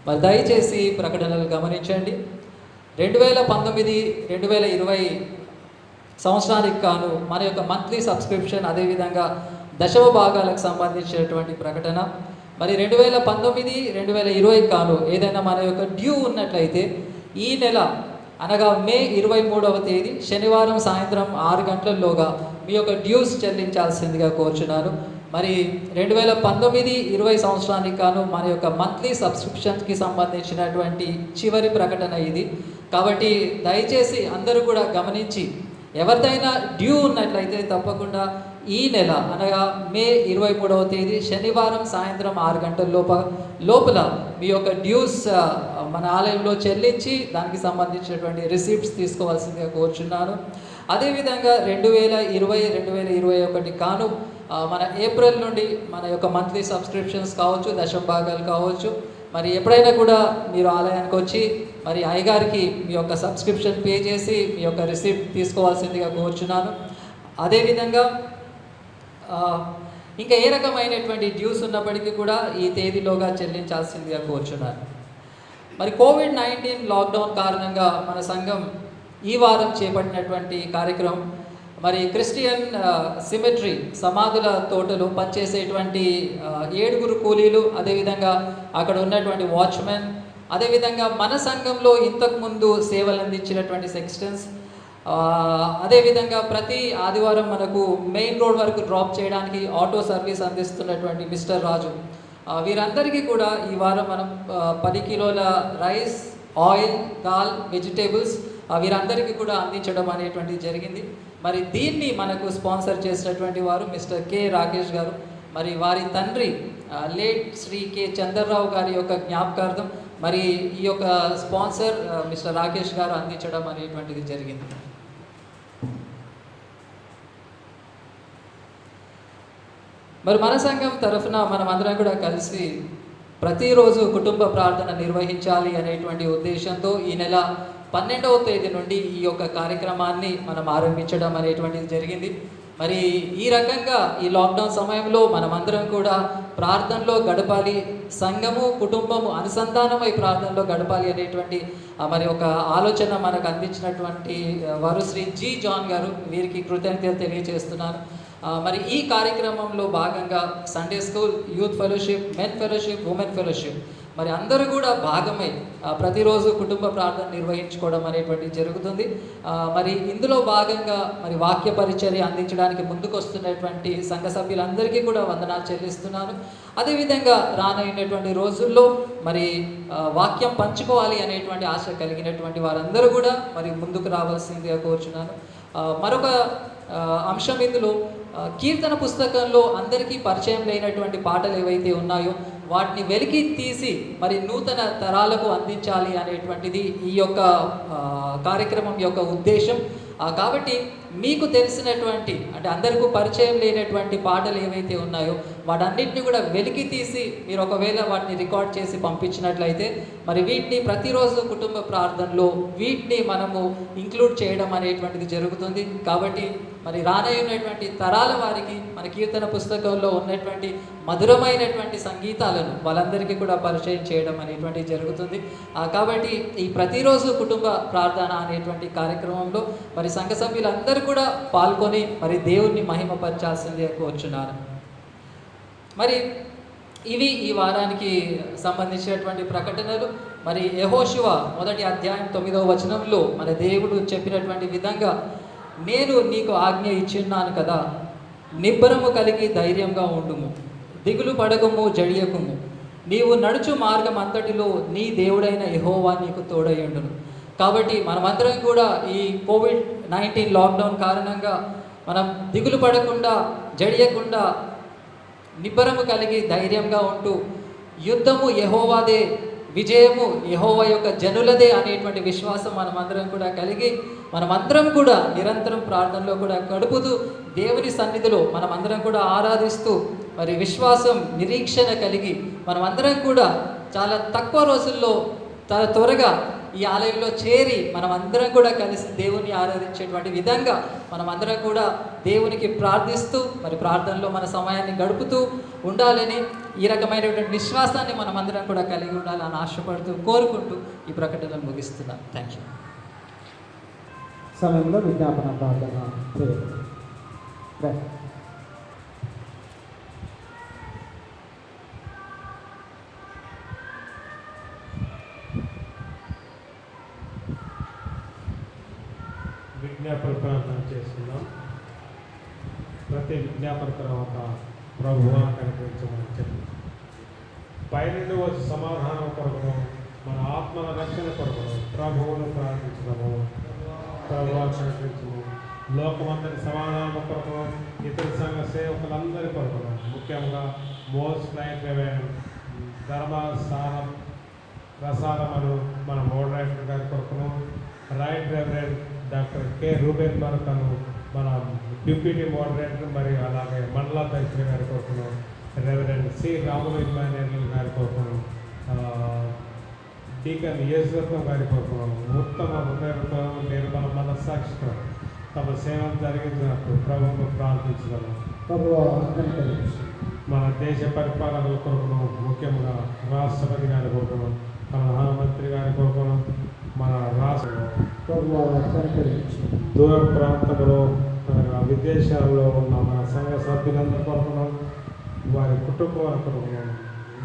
మరి దయచేసి ప్రకటనలు గమనించండి. 2019-2020 సంవత్సరానికి కాను మన యొక్క మంత్లీ సబ్స్క్రిప్షన్, అదేవిధంగా దశమ భాగాలకు సంబంధించినటువంటి ప్రకటన. మరి 2019-2020 కాను ఏదైనా మన యొక్క డ్యూ ఉన్నట్లయితే ఈ నెల అనగా మే 23వ తేదీ శనివారం సాయంత్రం 6 గంటలలోగా మీ యొక్క డ్యూస్ చెల్లించాల్సిందిగా కోరుచున్నాను. మరి 2019-20 సంవత్సరానికి కాను మన యొక్క మంత్లీ సబ్స్క్రిప్షన్కి సంబంధించినటువంటి చివరి ప్రకటన ఇది. కాబట్టి దయచేసి అందరూ కూడా గమనించి ఎవరిదైనా డ్యూ ఉన్నట్లయితే తప్పకుండా ఈ నెల అనగా మే 23వ తేదీ శనివారం సాయంత్రం 6 గంటల లోపల మీ యొక్క డ్యూస్ మన ఆలయంలో చెల్లించి దానికి సంబంధించినటువంటి రిసీప్ట్స్ తీసుకోవాల్సిందిగా కోరుచున్నాను. అదేవిధంగా 2020-2021 కాను మన ఏప్రిల్ నుండి మన యొక్క మంత్లీ సబ్స్క్రిప్షన్స్ కావచ్చు, దశమ భాగాలు కావచ్చు, మరి ఎప్పుడైనా కూడా మీరు ఆలయానికి వచ్చి మరి అయ్యగారికి మీ యొక్క సబ్స్క్రిప్షన్ పే చేసి మీ యొక్క రిసీప్ట్ తీసుకోవాల్సిందిగా కోరుచున్నాను. అదేవిధంగా ఇంకా ఏ రకమైనటువంటి డ్యూస్ ఉన్నప్పటికీ కూడా ఈ తేదీలోగా చెల్లించాల్సిందిగా కోరుచున్నాను. మరి కోవిడ్-19 లాక్డౌన్ కారణంగా మన సంఘం ఈ వారం చేపట్టినటువంటి కార్యక్రమం మరి క్రిస్టియన్ సిమెట్రీ సమాధుల తోటలో పనిచేసేటువంటి 7 కూలీలు, అదేవిధంగా అక్కడ ఉన్నటువంటి వాచ్మెన్, అదేవిధంగా మన సంఘంలో ఇంతకుముందు సేవలు అందించినటువంటి సెక్స్టన్స్, అదేవిధంగా ప్రతి ఆదివారం మనకు మెయిన్ రోడ్ వరకు డ్రాప్ చేయడానికి ఆటో సర్వీస్ అందిస్తున్నటువంటి మిస్టర్ రాజు, వీరందరికీ కూడా ఈ వారం మనం 10 కిలోల రైస్, ఆయిల్, దాల్, వెజిటేబుల్స్ వీరందరికీ కూడా అందించడం అనేటువంటిది జరిగింది. మరి దీన్ని మనకు స్పాన్సర్ చేసినటువంటి వారు మిస్టర్ కె రాకేష్ గారు. మరి వారి తండ్రి లేట్ శ్రీ కె చంద్రరావు గారి యొక్క జ్ఞాపకార్థం మరి ఈ యొక్క స్పాన్సర్ మిస్టర్ రాకేష్ గారు అందించడం అనేటువంటిది జరిగింది. మరి మన సంఘం తరఫున మనం అందరం కూడా కలిసి ప్రతిరోజు కుటుంబ ప్రార్థన నిర్వహించాలి అనేటువంటి ఉద్దేశంతో ఈ నెల 12వ తేదీ నుండి ఈ యొక్క కార్యక్రమాన్ని మనం ఆరంభించడం అనేటువంటిది జరిగింది. మరి ఈ రకంగా ఈ లాక్డౌన్ సమయంలో మనమందరం కూడా ప్రార్థనలో గడపాలి, సంఘము కుటుంబము అనుసంధానమై ప్రార్థనలో గడపాలి అనేటువంటి మరి ఒక ఆలోచన మనకు అందించినటువంటి వారు శ్రీ జి జాన్ గారు, వీరికి కృతజ్ఞతలు తెలియజేస్తున్నాను. మరి ఈ కార్యక్రమంలో భాగంగా Sunday school, youth fellowship, men fellowship, women fellowship మరి అందరూ కూడా భాగమై ప్రతిరోజు కుటుంబ ప్రార్థన నిర్వహించుకోవడం అనేటువంటిది జరుగుతుంది. మరి ఇందులో భాగంగా మరి వాక్య పరిచర్య అందించడానికి ముందుకు వస్తున్నటువంటి సంఘ సభ్యులందరికీ కూడా వందనాలు చెల్లిస్తున్నాను. అదేవిధంగా రానైనటువంటి రోజుల్లో మరి వాక్యం పంచుకోవాలి అనేటువంటి ఆశ కలిగినటువంటి వారందరూ కూడా మరి ముందుకు రావాల్సిందిగా కోరుచున్నాను. మరొక అంశం ఇందులో కీర్తన పుస్తకంలో అందరికీ పరిచయం లేనటువంటి పాటలు ఏవైతే ఉన్నాయో వాటిని వెలికి తీసి మరి నూతన తరాలకు అందించాలి అనేటువంటిది ఈ యొక్క కార్యక్రమం యొక్క ఉద్దేశం. కాబట్టి మీకు తెలిసినటువంటి అంటే అందరికీ పరిచయం లేనటువంటి పాటలు ఏవైతే ఉన్నాయో వాటన్నిటిని కూడా వెలికి తీసి మీరు ఒకవేళ వాటిని రికార్డ్ చేసి పంపించినట్లయితే మరి వీటిని ప్రతిరోజు కుటుంబ ప్రార్థనలో వీటిని మనము ఇంక్లూడ్ చేయడం అనేటువంటిది జరుగుతుంది. కాబట్టి మరి రానయ్యున్నటువంటి తరాల వారికి మన కీర్తన పుస్తకంలో ఉన్నటువంటి మధురమైనటువంటి సంగీతాలను వాళ్ళందరికీ కూడా పరిచయం చేయడం అనేటువంటిది జరుగుతుంది. కాబట్టి ఈ ప్రతిరోజు కుటుంబ ప్రార్థన అనేటువంటి కార్యక్రమంలో మరి సంఘ సభ్యులందరూ కూడా పాల్గొని మరి దేవుణ్ణి మహిమపరచాల్సిందే కోరుచున్నారు. మరి ఇవి ఈ వారానికి సంబంధించినటువంటి ప్రకటనలు. మరి యెహోషువ 1వ అధ్యాయం 9వ వచనంలో మన దేవుడు చెప్పినటువంటి విధంగా, నేను నీకు ఆజ్ఞ ఇచ్చిన్నాను కదా, నిబ్బరము కలిగి ధైర్యంగా ఉండుము, దిగులు పడకము, జడియకుము, నీవు నడుచు మార్గం అంతటిలో నీ దేవుడైన యెహోవా నీకు తోడయ్యుండును. కాబట్టి మనమందరం కూడా ఈ కోవిడ్-19 లాక్డౌన్ కారణంగా మనం దిగులు పడకుండా, జడియకుండా, నిబ్బరము కలిగి ధైర్యంగా ఉంటూ యుద్ధము యెహోవాదే, విజయము యెహోవా యొక్క జనులదే అనేటువంటి విశ్వాసం మనమందరం కూడా కలిగి మనమందరం కూడా నిరంతరం ప్రార్థనలో కూడా గడుపుతూ దేవుని సన్నిధిలో మనమందరం కూడా ఆరాధిస్తూ మరి విశ్వాసం, నిరీక్షణ కలిగి మనమందరం కూడా చాలా తక్కువ రోజుల్లో చాలా త్వరగా ఈ ఆలయంలో చేరి మనమందరం కూడా కలిసి దేవుని ఆరాధించేటువంటి విధంగా మనమందరం కూడా దేవునికి ప్రార్థిస్తూ మరి ప్రార్థనలో మన సమయాన్ని గడుపుతూ ఉండాలని, ఈ రకమైనటువంటి విశ్వాసాన్ని మనమందరం కూడా కలిగి ఉండాలని ఆశపడుతూ కోరుకుంటూ ఈ ప్రకటనను ముగిస్తున్నాను. Thank you. సమయంలో విజ్ఞాపన ప్రార్థన చేయాలి. విజ్ఞాపన ప్రార్థన చేసుకుందాం. ప్రతి విజ్ఞాపన తర్వాత ప్రభువా కనిపించమని చెప్పి పైనుండి వచ్చి సమాధానం కొరకును మన ఆత్మల రక్షణ కొరకును ప్రభువును ప్రార్థించడము. ప్రభువా కనిపించము. లోకమందరి సమాధానం కొరకును ఇతర సంఘ సేవకులందరి కొరకును, ముఖ్యంగా మోస్ట్ నైట్ ధర్మస్థానం ప్రసాదములు మన మోడరేటర్ గారి కొరకును, right reverend doctor K Reuben బర్కను మన డిప్యూటీ మోడరేటర్ మరియు అలాగే మండల అధ్యక్షుడి గారి కొరకును, రెవరెండ్ సి రాములు ఇమాన్యుయల్ గారి కొరకును, డీకన్ యేసురత్నం గారి కొరకును, ఉత్తమ హృదయంతో నిర్మల మనస్సాక్షితో తమ సేవను జరిగించినప్పుడు ప్రభువును ప్రార్థించగలము. మన దేశ పరిపాలనల కొరకును, ముఖ్యంగా రాష్ట్రపతి గారి కొరకును, ప్రధానమంత్రి గారి కొరకును, మన రాష్ట్ర దూర ప్రాంతంలో విదేశాల్లో ఉన్న మన సంఘ సభ్యులందరి కొరకును, వారి కుటుంబాల కొరకును,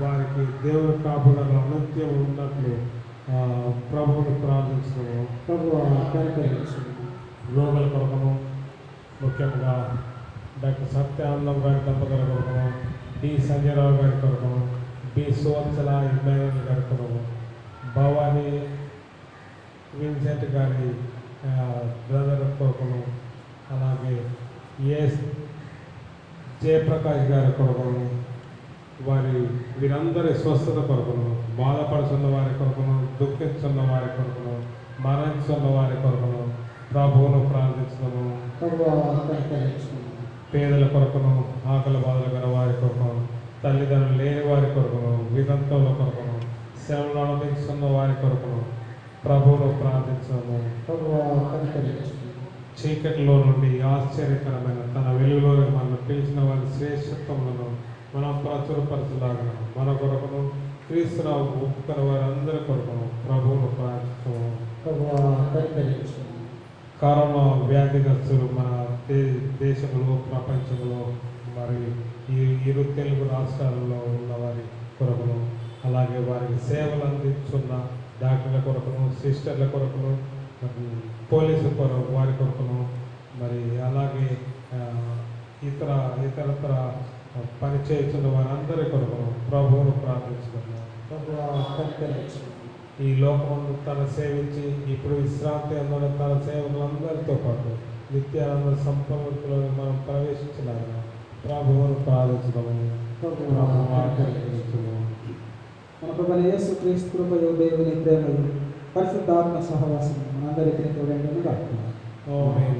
వారికి దేవుని కాపుదల నిత్యం ఉన్నట్లు ప్రభువుని ప్రార్థించడము. రోగుల కొరకును, ముఖ్యంగా డాక్టర్ సత్యానందం గారి దంపతుల కొరకును, డి సంజయరావు గారి కొరకును, బి సువత్సల ఇమాన్యుయల్ గారి కొరకును, భవానీ విన్సెంట్ గారి బ్రదర్ కొరకును, అలాగే జయప్రకాష్ గారి కొరకును, వీరందరి స్వస్థత కొరకును, బాధపడుతున్న వారి కొరకును, దుఃఖిస్తున్న వారి కొరకును, మరణిస్తున్న వారి కొరకును ప్రభువును ప్రార్థించడము. పేదల కొరకును, ఆకలి బాధలు గల వారి కొరకును, తల్లిదండ్రులు లేని వారి కొరకును, వితంతువుల కొరకును, శ్రమను అనుభవిస్తున్న వారి కొరకును ప్రభువును ప్రార్థించడము. చీకటిలో నుండి ఆశ్చర్యకరమైన తన వెలుగులో మనం పిలిచిన వారి శ్రేష్ఠత్వములను మనం ప్రచురపరచలాగా మన కొరకును, క్రీస్తురావు ఒప్పుకున్న వారందరి కొరకును ప్రభువును ప్రార్థించము. కరోనా వ్యాధిగ్రస్తులు మన దేశంలో ప్రపంచంలో మరి ఇరు తెలుగు రాష్ట్రాలలో ఉన్న వారి కొరకును, అలాగే వారికి సేవలు అందిస్తున్న డాక్టర్ల కొరకును, సిస్టర్ల కొరకును, పోలీసు వారి కొరకును, మరి అలాగే ఇతరత్ర పని చేస్తున్న వారందరి కొరకును ప్రభువును ప్రార్థించుకున్నాను. ఈ లోకమందు తన సేవించి ఇప్పుడు విశ్రాంతి అందరూ తన సేవకులందరితో పాటు నిత్యానంద సంపన్నులో మనం ప్రవేశించలాగా ప్రభువును ప్రార్థించడము. మన ప్రభువైన యేసు క్రీస్తు కృపయు దేవుని ప్రేమయు పరిశుద్ధాత్మ సహవాసం మనందరికీ తోడైనను గాక. ఆమేన్.